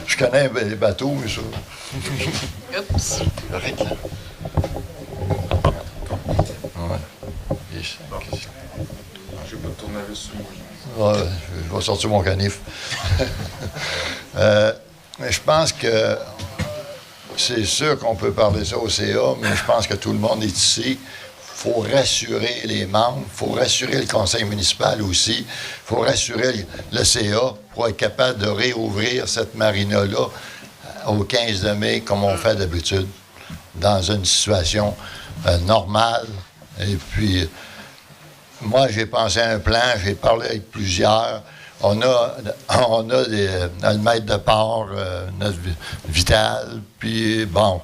je connais les bateaux, mais ça... Oups. Arrête, là. Ouais. J'ai pas de tournevis sur moi. Ouais, je vais sortir mon canif. Je pense que c'est sûr qu'on peut parler ça au CA, mais je pense que tout le monde est ici. Il faut rassurer les membres, il faut rassurer le conseil municipal aussi, il faut rassurer le CA pour être capable de réouvrir cette marina-là au 15 de mai, comme on fait d'habitude, dans une situation normale. Et puis, moi, j'ai pensé à un plan, j'ai parlé avec plusieurs. On a le maître de port, notre Vital, puis bon,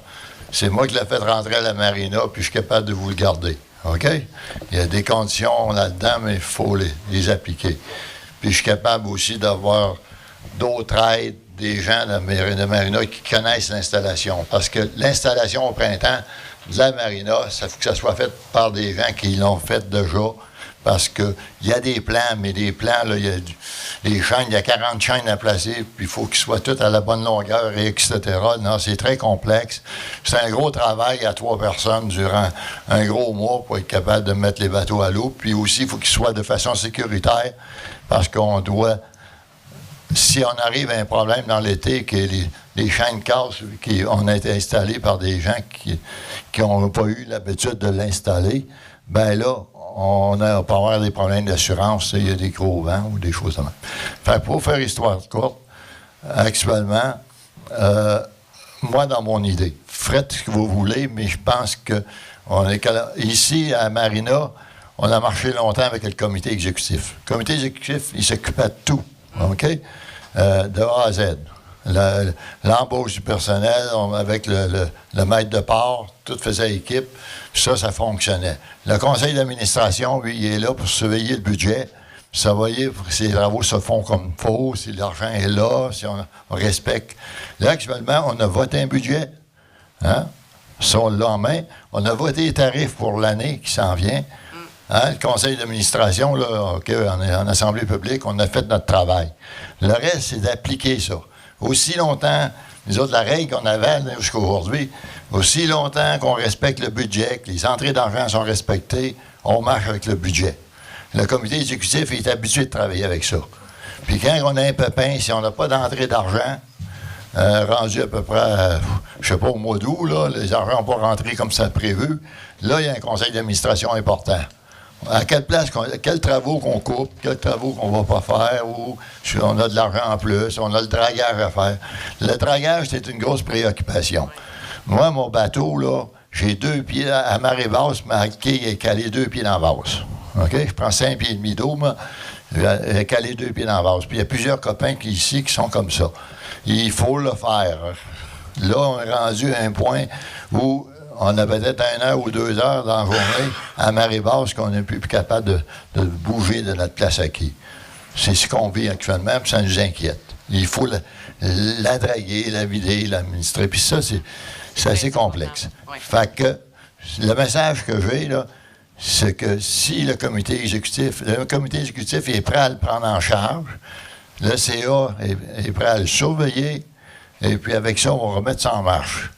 c'est moi qui l'ai fait rentrer à la marina, puis je suis capable de vous le garder. OK? Il y a des conditions là-dedans, mais il faut les appliquer. Puis je suis capable aussi d'avoir d'autres aides, des gens de la marina qui connaissent l'installation. Parce que l'installation au printemps de la marina, il faut que ça soit fait par des gens qui l'ont fait déjà. Parce qu'il y a des plans, mais des plans, là, il y a les chaînes, il y a 40 chaînes à placer, puis il faut qu'ils soient toutes à la bonne longueur, et etc. Non, c'est très complexe. C'est un gros travail à 3 personnes durant un gros mois pour être capable de mettre les bateaux à l'eau. Puis aussi, il faut qu'ils soient de façon sécuritaire, parce qu'on doit, si on arrive à un problème dans l'été, que les chaînes cassent, qui ont été installées par des gens qui n'ont pas eu l'habitude de l'installer, bien là, on peut avoir des problèmes d'assurance, il y a des gros vents ou des choses comme ça. Fait pour faire histoire courte, actuellement, moi, dans mon idée, faites ce que vous voulez, mais je pense que ici, à Marina, on a marché longtemps avec le comité exécutif. Le comité exécutif, il s'occupait de tout, OK? De A à Z. L'embauche du personnel, avec le maître de port, tout faisait équipe, ça fonctionnait. Le conseil d'administration, lui, il est là pour surveiller le budget, Ça, voyez, si les travaux se font comme il faut, si l'argent est là, si on respecte. Là, actuellement, on a voté un budget. Hein? Ça, on l'a en main. On a voté les tarifs pour l'année qui s'en vient. Hein? Le conseil d'administration, là, en assemblée publique, on a fait notre travail. Le reste, c'est d'appliquer ça. Aussi longtemps, nous autres, la règle qu'on avait jusqu'à aujourd'hui, aussi longtemps qu'on respecte le budget, que les entrées d'argent sont respectées, on marche avec le budget. Le comité exécutif est habitué de travailler avec ça. Puis quand on a un pépin, si on n'a pas d'entrée d'argent, rendu à peu près, je sais pas, au mois d'août, là, les argents n'ont pas rentré comme ça prévu, là, il y a un conseil d'administration important. À quelle place, quels travaux qu'on coupe, quels travaux qu'on va pas faire, ou si on a de l'argent en plus, on a le dragage à faire. Le dragage, c'est une grosse préoccupation. Moi, mon bateau, là, j'ai 2 pieds à marée basse, ma quille est calée 2 pieds dans la basse. OK? Je prends 5 pieds et demi d'eau, moi, calé 2 pieds dans la basse. Puis il y a plusieurs copains ici qui sont comme ça. Il faut le faire. Là, on est rendu à un point où on a peut-être 1 heure ou 2 heures dans la journée à marée basse qu'on n'est plus capable de bouger de notre place à quai. C'est ce qu'on vit actuellement, puis ça nous inquiète. Il faut la draguer, la vider, l'administrer. Puis ça, c'est assez complexe. Fait que le message que j'ai, là, c'est que si le comité exécutif est prêt à le prendre en charge, le CA est prêt à le surveiller, et puis avec ça, on va remettre ça en marche.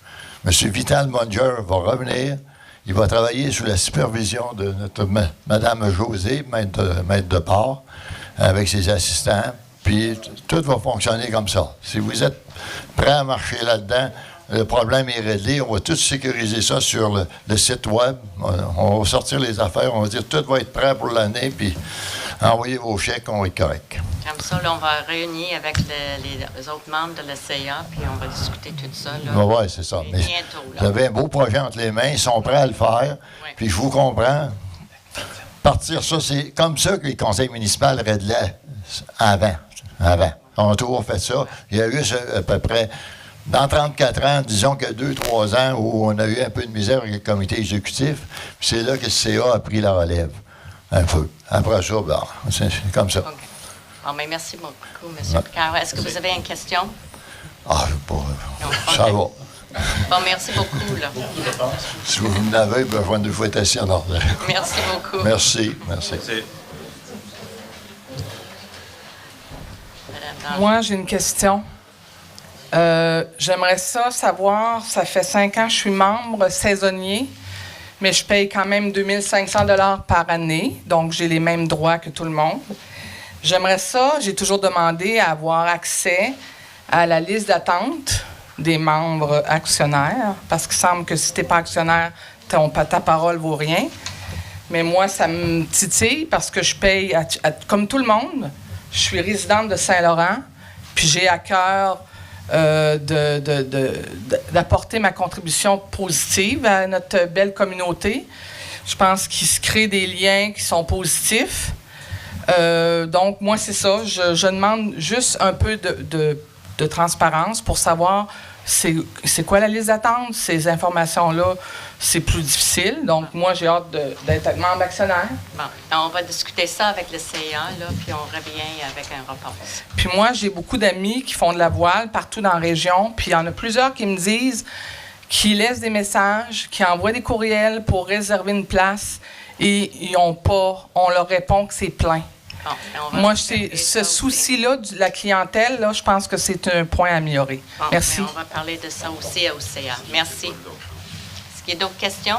M. Vital Munger va revenir. Il va travailler sous la supervision de notre Mme José, maître de port, avec ses assistants. Puis tout va fonctionner comme ça. Si vous êtes prêts à marcher là-dedans, le problème est réglé. On va tout sécuriser ça sur le site web. On va sortir les affaires. On va dire tout va être prêt pour l'année. Puis envoyez vos chèques, on va être correct. Comme ça, là, on va réunir avec les autres membres de la CIA, puis on va discuter tout ça. Oui, c'est ça. Mais bientôt, là. Vous avez un beau projet entre les mains. Ils sont prêts à le faire. Oui. Puis je vous comprends. Partir ça, c'est comme ça que les conseils municipaux réglaient avant. On a toujours fait ça. Il y a eu à peu près, dans 34 ans, disons que 2-3 ans où on a eu un peu de misère avec le comité exécutif. Puis c'est là que le CA a pris la relève. Un peu. Après ça, ben, c'est comme ça. Okay. Bon, mais merci beaucoup, M. Picard. Est-ce que vous avez une question? Ah, je sais pas. Non, ça va. Bon, merci beaucoup. Là. Si vous en avez besoin de vous être assis en ordre. Merci beaucoup. Merci. Moi, j'ai une question. J'aimerais savoir, ça fait 5 ans que je suis membre saisonnier, mais je paye quand même 2 500 $ par année, donc j'ai les mêmes droits que tout le monde. J'aimerais ça, j'ai toujours demandé à avoir accès à la liste d'attente des membres actionnaires, parce qu'il semble que si tu n'es pas actionnaire, ta parole vaut rien. Mais moi, ça me titille parce que je paye, comme tout le monde, je suis résidente de Saint-Laurent, puis j'ai à cœur d'apporter ma contribution positive à notre belle communauté. Je pense qu'il se crée des liens qui sont positifs. Donc, moi, c'est ça. Je demande juste un peu de transparence pour savoir c'est quoi la liste d'attente. Ces informations-là, c'est plus difficile. Donc, moi, j'ai hâte d'être membre actionnaire. Bon, on va discuter ça avec le CIA, là, puis on revient avec un rapport. Puis moi, j'ai beaucoup d'amis qui font de la voile partout dans la région. Puis il y en a plusieurs qui me disent, qui laissent des messages, qui envoient des courriels pour réserver une place et on leur répond que c'est plein. Bon, moi, ce souci-là de la clientèle, là, je pense que c'est un point à améliorer. Bon, merci. On va parler de ça aussi au CA. Merci. Est-ce qu'il y a d'autres questions?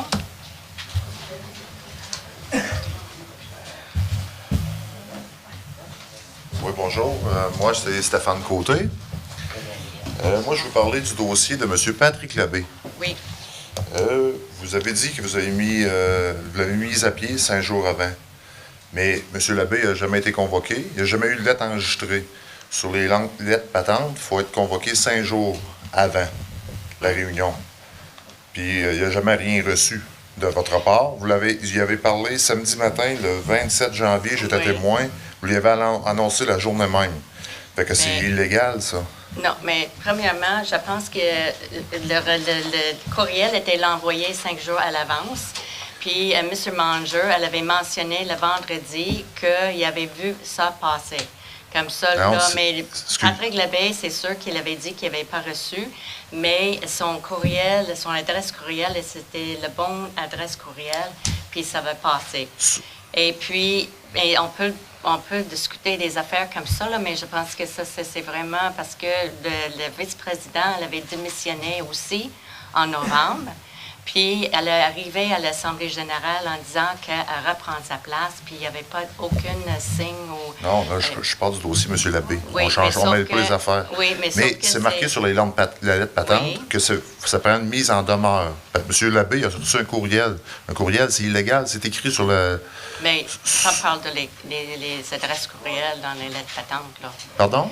Oui, bonjour. Moi, c'est Stéphane Côté. Moi, je veux parler du dossier de M. Patrick Labbé. Oui. Vous avez dit que vous l'avez mis à pied 5 jours avant. Mais M. Labbé n'a jamais été convoqué. Il n'a jamais eu de lettre enregistrée. Sur les lettres patentes, il faut être convoqué 5 jours avant la réunion. Puis il n'a jamais rien reçu de votre part. Vous y avez parlé samedi matin, le 27 janvier, j'étais témoin. Vous lui avez annoncé la journée même. Fait que c'est illégal, ça. Non, mais premièrement, je pense que le courriel était envoyé 5 jours à l'avance. Puis M. Manger, elle avait mentionné le vendredi qu'il avait vu ça passer. Comme ça, Non, là, mais Patrick Labbé, c'est sûr qu'il avait dit qu'il n'avait pas reçu, mais son courriel, son adresse courriel, c'était le bon adresse courriel, puis ça va passer. Et puis, on peut discuter des affaires comme ça, là, mais je pense que ça, c'est vraiment parce que le vice-président, elle avait démissionné aussi en novembre. Puis, elle est arrivée à l'Assemblée générale en disant qu'elle reprend sa place, puis il n'y avait pas aucun signe ou... Non, là, je parle du dossier, M. Labbé. Oui, on mêle pas les affaires. Oui, mais c'est marqué sur la lettre patente que ça prend une mise en demeure. M. Labbé il a reçu un courriel. Un courriel, c'est illégal. C'est écrit sur le... Mais ça parle de les adresses courrielles dans les lettres patentes, là. Pardon?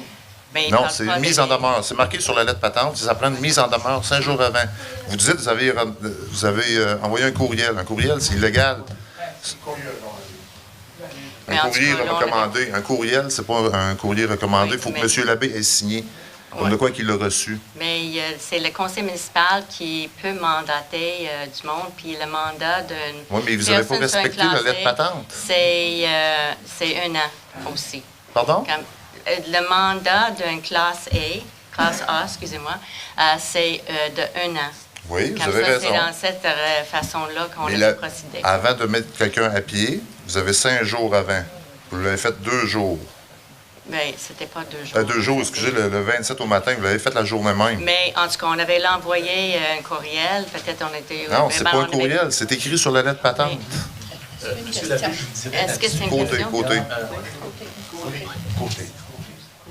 Ben, non, c'est une mise en demeure. C'est marqué sur la lettre patente. Ça prend une mise en demeure 5 jours avant. Vous dites, vous avez envoyé un courriel. Un courriel, c'est illégal. Un courrier recommandé. Un courriel, c'est pas un courrier recommandé. Il faut que M. Labbé ait signé. Comme de quoi qu'il l'a reçu. Mais c'est le conseil municipal qui peut mandater du monde, puis le mandat d'une... Oui, mais vous n'avez pas respecté la lettre patente. C'est 1 an aussi. Pardon? Le mandat d'une classe A, excusez-moi, c'est de 1 an. Oui, vous Comme avez ça, raison. c'est dans cette façon-là qu'on a procédé. Avant de mettre quelqu'un à pied, vous avez 5 jours avant. Vous l'avez fait 2 jours. Mais c'était pas 2 jours. 2 jours, excusez, le 27 au matin, vous l'avez fait la journée même. Mais en tout cas, on avait envoyé un courriel. Peut-être on était... Non, c'est pas un courriel, c'est écrit sur la lettre patente. Monsieur Labbé, je vous dirais... Est-ce que c'est une question? Côté.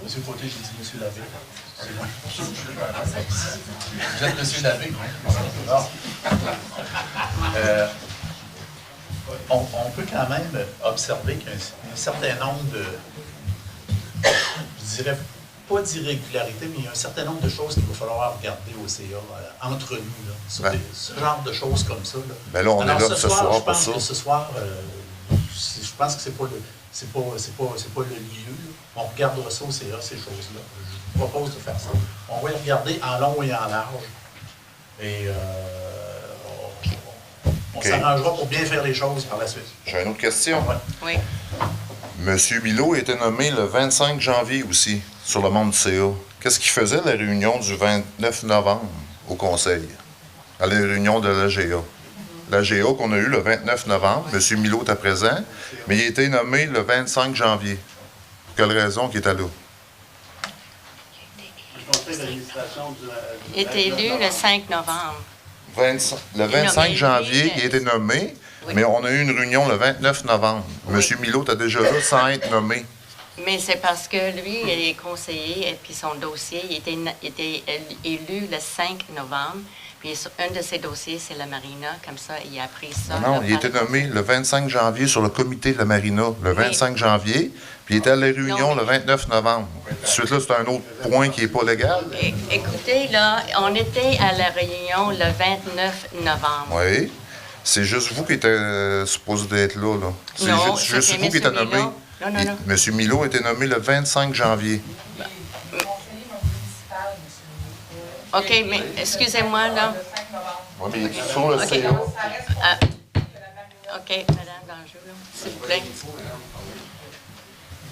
Monsieur Côté, j'ai dit Monsieur Labbé. Vous êtes Monsieur Labbé? On peut quand même observer qu'il y a un certain nombre de, je dirais pas d'irrégularités, mais il y a un certain nombre de choses qu'il va falloir regarder au CA entre nous, là, sur ce genre de choses comme ça. Là. Ben là, on est là ce soir pour ça. Ce soir, je pense que c'est pas le lieu. Là. On regardera ça au CA, ces choses-là. Je vous propose de faire ça. On va y regarder en long et en large. Et on s'arrangera pour bien faire les choses par la suite. J'ai une autre question. Oui. Monsieur Milot a été nommé le 25 janvier aussi sur le membre du CA. Qu'est-ce qu'il faisait à la réunion du 29 novembre au Conseil? À la réunion de l'AGA. L'AGA qu'on a eu le 29 novembre, M. Milot était présent, mais il a été nommé le 25 janvier. Pour quelle raison qu'il était là? Il était élu le 5 novembre. Le 25 janvier, il a été nommé, mais on a eu une réunion le 29 novembre. M. Milot était déjà là sans être nommé. Mais c'est parce que lui, il est conseiller, et puis son dossier, il était élu le 5 novembre. Puis un de ses dossiers, c'est la marina. Comme ça, il a pris ça. Non, il a été nommé le 25 janvier sur le comité de la marina, le 25 janvier, puis il était à la réunion le 29 novembre. Ensuite, là, c'est un autre point qui n'est pas légal. Écoutez, là, on était à la réunion le 29 novembre. Oui. C'est juste vous qui êtes supposé d'être là. C'est juste vous qui êtes nommé. Non. M. Milot a été nommé le 25 janvier. OK, mais excusez-moi, là. Oui, mais sur le CA. OK, Madame Danjou, s'il vous plaît.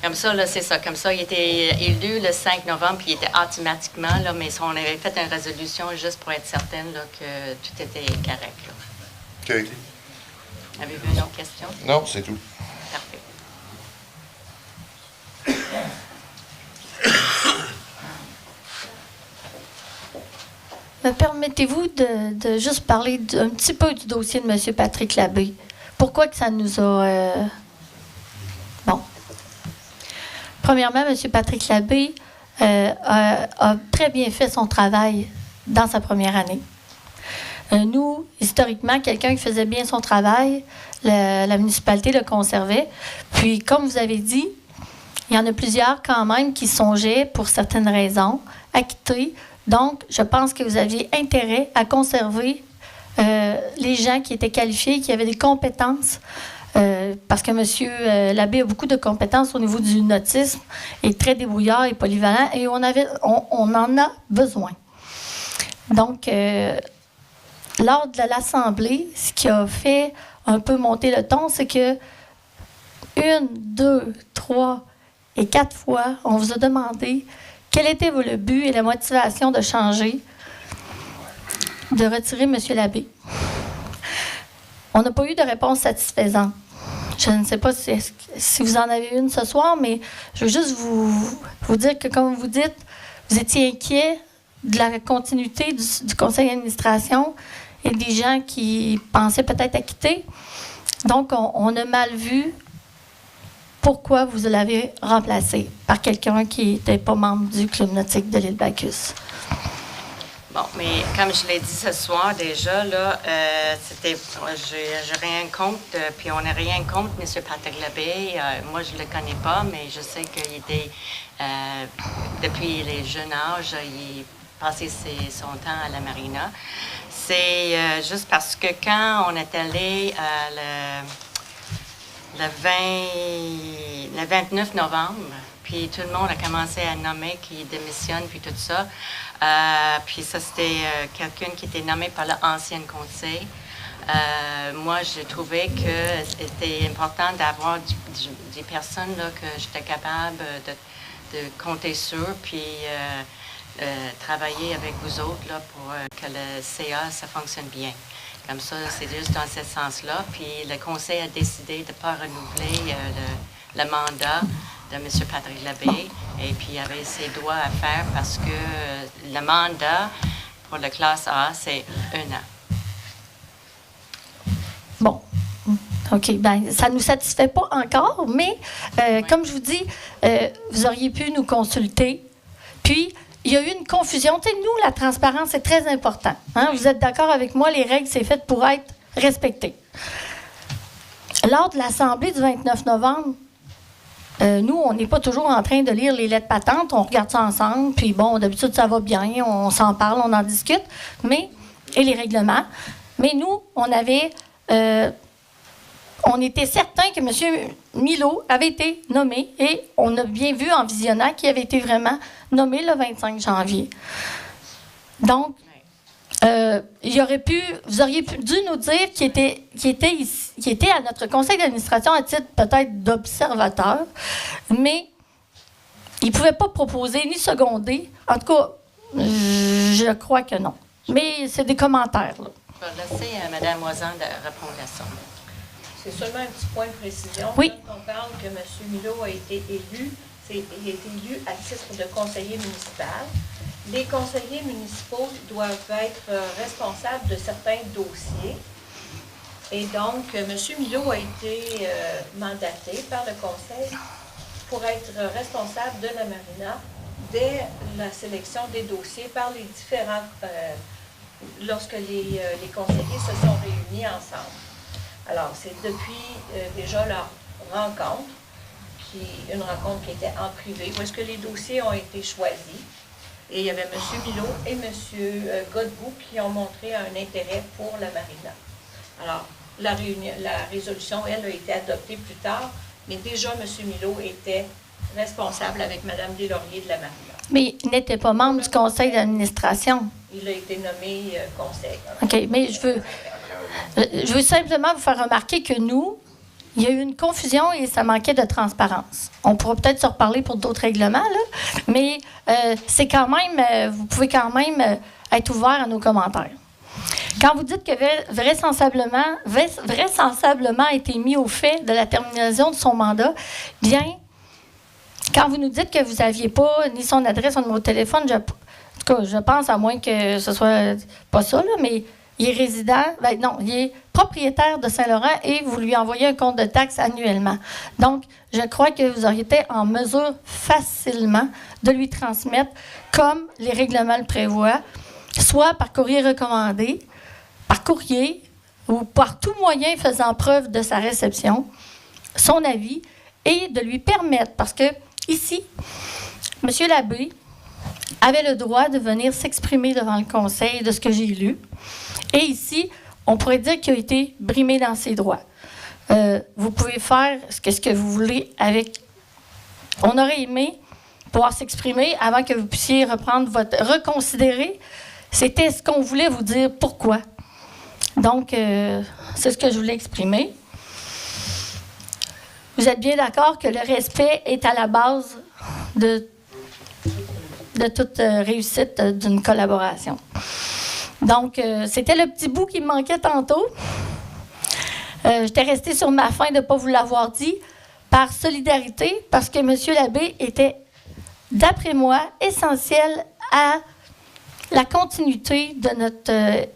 Comme ça, là, c'est ça. Comme ça, il était élu le 5 novembre, puis il était automatiquement, là, mais on avait fait une résolution juste pour être certaine là, que tout était correct. Là. OK. Avez-vous une autre question? Non, c'est tout. Parfait. Me permettez-vous de juste parler un petit peu du dossier de M. Patrick Labbé? Pourquoi que ça nous a... Bon. Premièrement, M. Patrick Labbé a très bien fait son travail dans sa première année. Nous, historiquement, quelqu'un qui faisait bien son travail, la municipalité le conservait. Puis, comme vous avez dit, il y en a plusieurs quand même qui songeaient, pour certaines raisons, à quitter. Donc, je pense que vous aviez intérêt à conserver les gens qui étaient qualifiés, qui avaient des compétences, parce que M. Labbé a beaucoup de compétences au niveau du nautisme, est très débrouillard et polyvalent, et on en a besoin. Donc, lors de l'Assemblée, ce qui a fait un peu monter le ton, c'est que 1, 2, 3 et 4 fois, on vous a demandé quel était le but et la motivation de changer, de retirer M. Labbé. On n'a pas eu de réponse satisfaisante. Je ne sais pas si vous en avez une ce soir, mais je veux juste vous dire que, comme vous dites, vous étiez inquiet de la continuité du conseil d'administration et des gens qui pensaient peut-être à quitter. Donc, on a mal vu pourquoi vous l'avez remplacé par quelqu'un qui n'était pas membre du Club nautique de l'île Bacchus. Bon, mais comme je l'ai dit ce soir déjà, là, j'ai rien contre, puis on n'a rien contre M. Patrick Labbé. Moi, je ne le connais pas, mais je sais qu'il était, depuis les jeunes âges, il passait son temps à la marina. C'est juste parce que quand on est allé le 29 novembre, puis tout le monde a commencé à nommer qui démissionne, puis tout ça. Puis ça, c'était quelqu'un qui était nommé par l'ancien conseil. Moi, j'ai trouvé que c'était important d'avoir des personnes là, que j'étais capable de compter sur, puis travailler avec vous autres là, pour que le CA, ça fonctionne bien. Comme ça, c'est juste dans ce sens-là. Puis le conseil a décidé de ne pas renouveler le mandat de M. Patrick Labbé. Et puis, il y avait ses droits à faire parce que le mandat pour la classe A, c'est 1 an. Bon. OK. Bien, ça ne nous satisfait pas encore, mais comme je vous dis, vous auriez pu nous consulter. Puis, il y a eu une confusion. Tu sais, nous, la transparence, c'est très important. Hein? Vous êtes d'accord avec moi, les règles, c'est fait pour être respectées. Lors de l'Assemblée du 29 novembre, nous, on n'est pas toujours en train de lire les lettres patentes. On regarde ça ensemble. Puis bon, d'habitude, ça va bien. On s'en parle, on en discute. Et les règlements. Mais nous, on était certain que M. Milo avait été nommé. Et on a bien vu en visionnant qu'il avait été vraiment nommé le 25 janvier. Donc, vous auriez dû nous dire qu'il était à notre conseil d'administration à titre peut-être d'observateur, mais il ne pouvait pas proposer ni seconder. En tout cas, je crois que non. Mais c'est des commentaires. Là. Je vais laisser à Mme Moisan de répondre à ça. C'est seulement un petit point de précision. Oui. Quand on parle que M. Milo a été élu, il a été élu à titre de conseiller municipal. Les conseillers municipaux doivent être responsables de certains dossiers. Et donc, M. Milo a été mandaté par le conseil pour être responsable de la marina dès la sélection des dossiers par les différents... lorsque les conseillers se sont réunis ensemble. Alors, c'est depuis déjà leur rencontre, une rencontre qui était en privé, où est-ce que les dossiers ont été choisis. Et il y avait M. Milo et M. Godbout qui ont montré un intérêt pour la marina. Alors, la résolution, elle, a été adoptée plus tard, mais déjà, M. Milo était responsable avec Mme Deslauriers de la marina. Mais il n'était pas membre du conseil d'administration. Il a été nommé conseil. OK, mais je veux simplement vous faire remarquer que nous, il y a eu une confusion et ça manquait de transparence. On pourra peut-être se reparler pour d'autres règlements, là, mais c'est quand même, vous pouvez quand même être ouvert à nos commentaires. Quand vous dites que vraisemblablement a été mis au fait de la termination de son mandat, bien, quand vous nous dites que vous n'aviez pas ni son adresse, son numéro de téléphone, en tout cas, je pense, à moins que ce soit pas ça, là, mais il est résident, il est propriétaire de Saint-Laurent et vous lui envoyez un compte de taxes annuellement. Donc, je crois que vous auriez été en mesure facilement de lui transmettre, comme les règlements le prévoient, soit par courrier recommandé, par courrier ou par tout moyen faisant preuve de sa réception, son avis, et de lui permettre, parce que ici, M. Labbé avait le droit de venir s'exprimer devant le conseil de ce que j'ai lu. Et ici, on pourrait dire qu'il a été brimé dans ses droits. Vous pouvez faire ce que vous voulez avec... On aurait aimé pouvoir s'exprimer avant que vous puissiez reconsidérer. C'était ce qu'on voulait vous dire. Pourquoi? Donc, c'est ce que je voulais exprimer. Vous êtes bien d'accord que le respect est à la base de toute réussite d'une collaboration. Donc, c'était le petit bout qui me manquait tantôt. J'étais restée sur ma faim de ne pas vous l'avoir dit, par solidarité, parce que M. l'abbé était, d'après moi, essentiel à la continuité de notre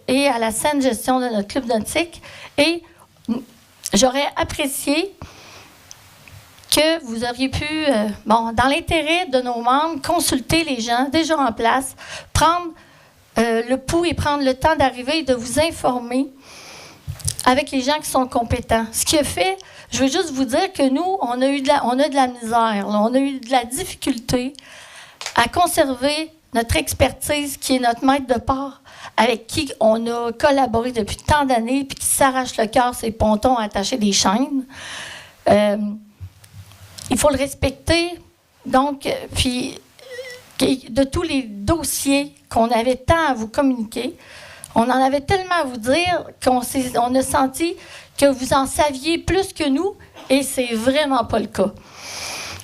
et à la saine gestion de notre club nautique. Et j'aurais apprécié que vous auriez pu, dans l'intérêt de nos membres, consulter les gens déjà en place, prendre le pouls et prendre le temps d'arriver et de vous informer avec les gens qui sont compétents. Ce qui a fait, je veux juste vous dire que nous, on a de la misère, là, on a eu de la difficulté à conserver notre expertise, qui est notre maître de part, avec qui on a collaboré depuis tant d'années, puis qui s'arrache le cœur, ces pontons à attacher des chaînes. Il faut le respecter. Donc, puis, de tous les dossiers qu'on avait tant à vous communiquer, on en avait tellement à vous dire qu'on a senti que vous en saviez plus que nous, et c'est vraiment pas le cas.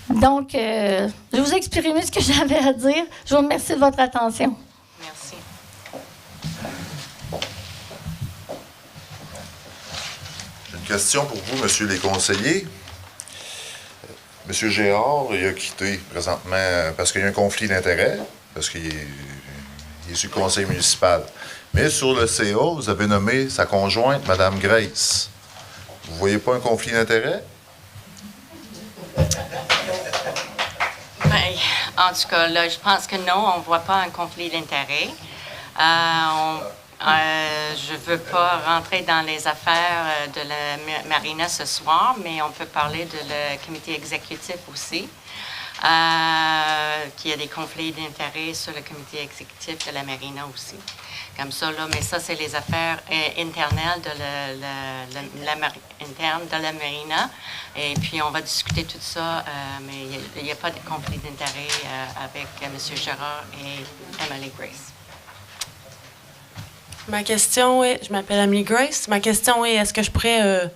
Donc, je vous ai exprimé ce que j'avais à dire. Je vous remercie de votre attention. Merci. J'ai une question pour vous, monsieur les conseillers. Monsieur Gérard, il a quitté présentement parce qu'il y a un conflit d'intérêts, parce qu'il est sur le conseil municipal. Mais sur le CA, vous avez nommé sa conjointe, Mme Grace. Vous ne voyez pas un conflit d'intérêts? Ben, en tout cas, là, je pense que non, on ne voit pas un conflit d'intérêts. Je ne veux pas rentrer dans les affaires de la marina ce soir, mais on peut parler de le comité exécutif aussi, qu'il y a des conflits d'intérêts sur le comité exécutif de la marina aussi. Comme ça, là, mais ça, c'est les affaires internes interne de la marina. Et puis, on va discuter tout ça, mais il n'y a pas de conflit d'intérêt avec M. Gérard et Emily Grace. Ma question est, je m'appelle Emily Grace, ma question est, est-ce que je pourrais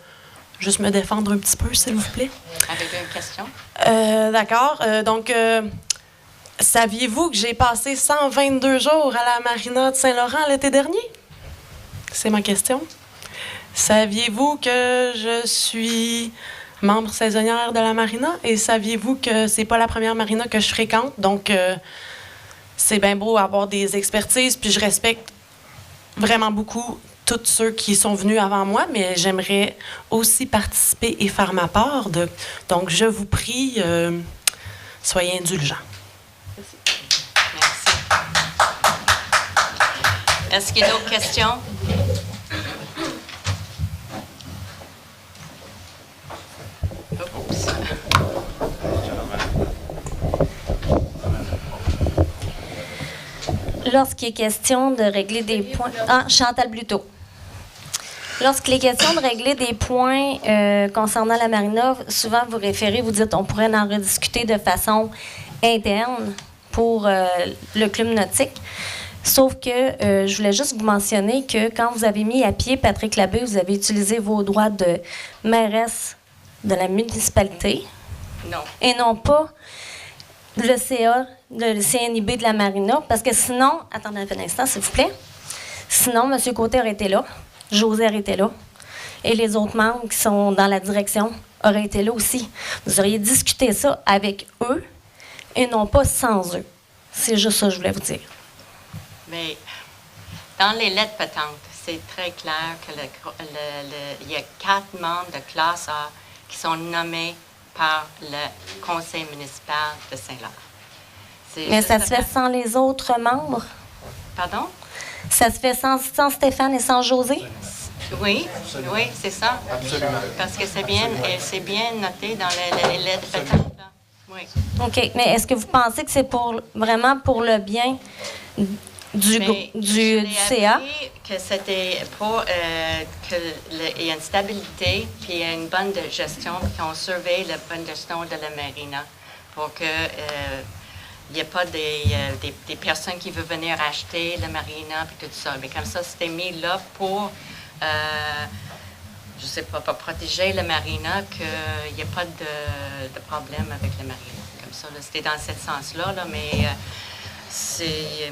juste me défendre un petit peu, s'il vous plaît? Avec une question? D'accord. Donc, saviez-vous que j'ai passé 122 jours à la marina de Saint-Laurent l'été dernier? C'est ma question. Saviez-vous que je suis membre saisonnière de la marina? Et saviez-vous que c'est pas la première marina que je fréquente? Donc, c'est bien beau avoir des expertises, puis je respecte vraiment beaucoup tous ceux qui sont venus avant moi, mais j'aimerais aussi participer et faire ma part. Donc, je vous prie, soyez indulgents. Merci. Est-ce qu'il y a d'autres questions? Oups. Lorsqu'il est question de régler des points... Ah, Chantal Bluteau. Lorsqu'il est question de régler des points concernant la marina, souvent vous référez, vous dites on pourrait en rediscuter de façon interne pour le club nautique. Sauf que je voulais juste vous mentionner que quand vous avez mis à pied Patrick Labbé, vous avez utilisé vos droits de mairesse de la municipalité. Non. Et non pas le CA, le CNIB de la marina, parce que sinon, attendez un instant, s'il vous plaît. Sinon, M. Côté aurait été là, José aurait été là, et les autres membres qui sont dans la direction auraient été là aussi. Vous auriez discuté ça avec eux et non pas sans eux. C'est juste ça que je voulais vous dire. Mais dans les lettres patentes, c'est très clair que il y a 4 membres de classe A qui sont nommés par le conseil municipal de Saint-Laurent. Mais ça se fait sans les autres membres? Pardon? Ça se fait sans Stéphane et sans José? Oui, oui, c'est ça. Absolument. Parce que c'est bien noté dans les lettres patentes. Là. Oui. OK. Mais est-ce que vous pensez que c'est vraiment pour le bien du CA? Que c'était pour qu'il y ait une stabilité puis une bonne gestion, puis qu'on surveille la bonne gestion de la marina pour que il n'y ait pas des personnes qui veulent venir acheter la marina puis tout ça. Mais comme ça, c'était mis là pour je sais pas, pour protéger le marina, qu'il n'y ait pas de problème avec le marina. Comme ça, là, c'était dans ce sens-là, là, mais c'est...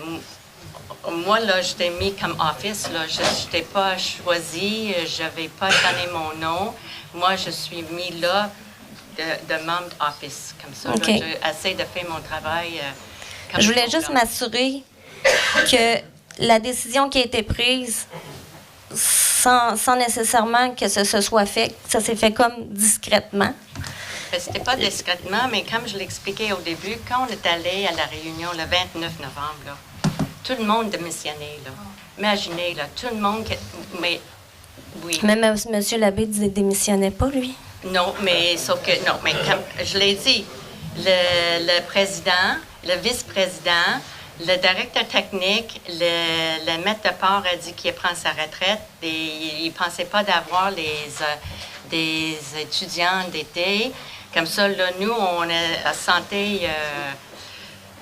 Moi, là, je t'ai mis comme office, là, je ne t'ai pas choisi, je n'avais pas donné mon nom. Moi, je suis mis là de membre d'office, comme ça. Okay. J'essaie de faire mon travail comme je voulais juste m'assurer que la décision qui a été prise, sans nécessairement que ce soit fait, ça s'est fait comme discrètement. C'était pas discrètement, mais comme je l'expliquais au début, quand on est allé à la réunion le 29 novembre, là, tout le monde démissionnait, là. Imaginez, là, tout le monde... Mais, oui. Même M. l'abbé ne démissionnait pas, lui? Non, mais sauf que... Non, mais comme je l'ai dit, le président, le vice-président, le directeur technique, le maître de port a dit qu'il prend sa retraite et il ne pensait pas d'avoir des étudiants d'été. Comme ça, là, nous, on a senti...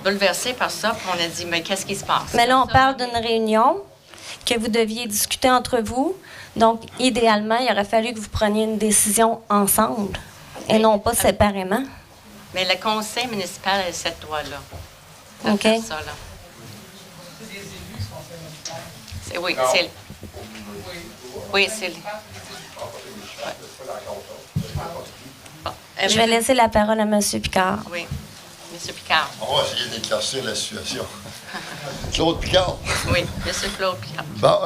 bouleversé par ça, puis on a dit, mais qu'est-ce qui se passe? Mais là, on parle d'une réunion que vous deviez discuter entre vous. Donc, idéalement, il aurait fallu que vous preniez une décision ensemble et non pas séparément. Mais le conseil municipal a cette loi-là. OK. Ça, là. Oui, c'est... Oui, c'est... Bon. Je vais laisser la parole à M. Picard. Oui. M. Picard. On va essayer d'éclaircir la situation. Claude Picard. Oui, M. Claude Picard. Bon,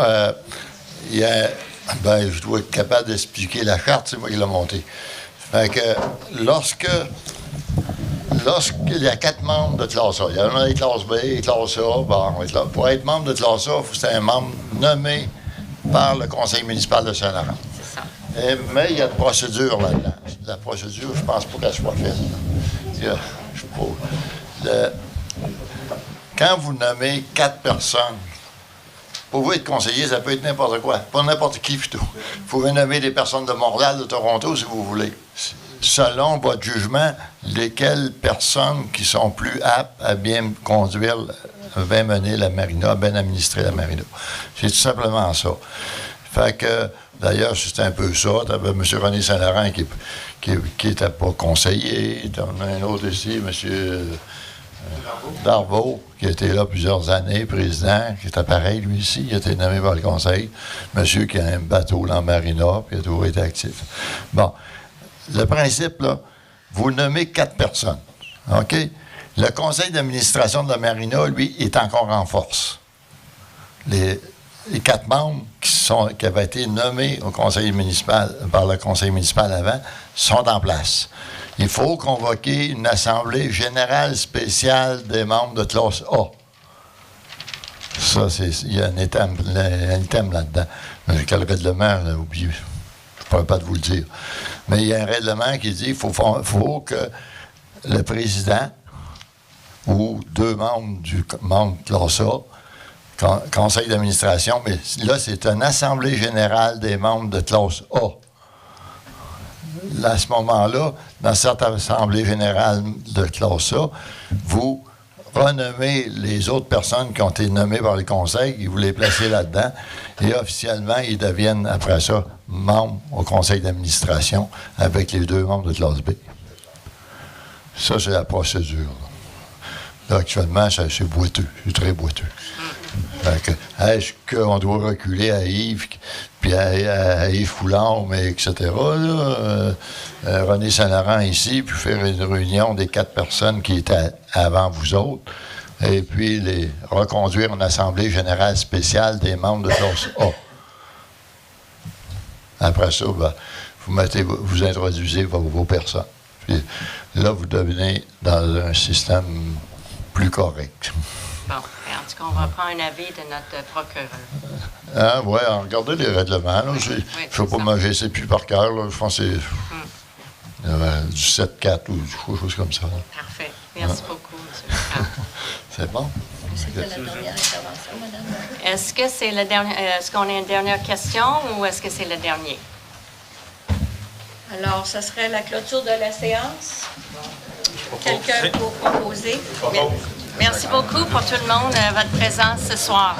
je dois être capable d'expliquer la charte, c'est moi qui l'ai montée. Fait que lorsqu'il y a 4 membres de classe A, il y en a des classes B, des classes A, bon, pour être membre de classe A, il faut que c'est un membre nommé par le conseil municipal de Saint-Laurent. C'est ça. Mais il y a une procédure là-dedans. La procédure, je pense pas qu'elle soit faite. Quand vous nommez 4 personnes, pour vous être conseiller, ça peut être n'importe quoi. Pas n'importe qui, plutôt. Vous pouvez nommer des personnes de Montréal, de Toronto, si vous voulez. Selon votre jugement, lesquelles personnes qui sont plus aptes à bien conduire, bien mener la marina, bien administrer la marina. C'est tout simplement ça. Fait que, d'ailleurs, c'est un peu ça. Tu avais M. René Saint-Laurent qui n'était pas conseiller. Tu en as un autre ici, M. Darvaux, qui a été là plusieurs années, président, qui était pareil, lui ici. Il a été nommé par le conseil. Monsieur qui a un bateau dans la marina, puis il a toujours été actif. Bon. Le principe, là, vous nommez 4 personnes. OK? Le conseil d'administration de la marina, lui, est encore en force. Les 4 membres qui avaient été nommés au conseil municipal, par le conseil municipal avant sont en place. Il faut convoquer une assemblée générale spéciale des membres de classe A. Ça, il y a un item là-dedans. Mais quel règlement, là, oublié. Je ne pourrais pas vous le dire. Mais il y a un règlement qui dit qu'il faut que le président ou 2 membres du membre classe A, conseil d'administration, mais là, c'est une assemblée générale des membres de classe A. Là, à ce moment-là, dans cette assemblée générale de classe A, vous renommez les autres personnes qui ont été nommées par le conseil, et vous les placez là-dedans, et officiellement, ils deviennent, après ça, membres au conseil d'administration avec les 2 membres de classe B. Ça, c'est la procédure. Là, actuellement, c'est boiteux, c'est très boiteux. Est-ce qu'on doit reculer à Yves, puis à Yves Foulard, mais etc., là, René Saint-Laurent ici, puis faire une réunion des 4 personnes qui étaient avant vous autres, et puis reconduire une assemblée générale spéciale des membres de classe A. Après ça, ben, vous introduisez vos personnes. Puis là, vous devenez dans un système plus correct. Bon, en tout cas, on va prendre un avis de notre procureur. Oui, regardez les règlements. Là, je ne sais pas, mais je ne sais plus par cœur. Là, je pense que c'est du 7-4 ou quelque chose comme ça. Là. Parfait. Merci beaucoup, M. Picard. C'est bon? C'était la dernière intervention, madame. Est-ce que c'est le dernier, est-ce qu'on a une dernière question ou est-ce que c'est le dernier? Alors, ce serait la clôture de la séance. Quelqu'un pour proposer? Merci beaucoup pour tout le monde, votre présence ce soir.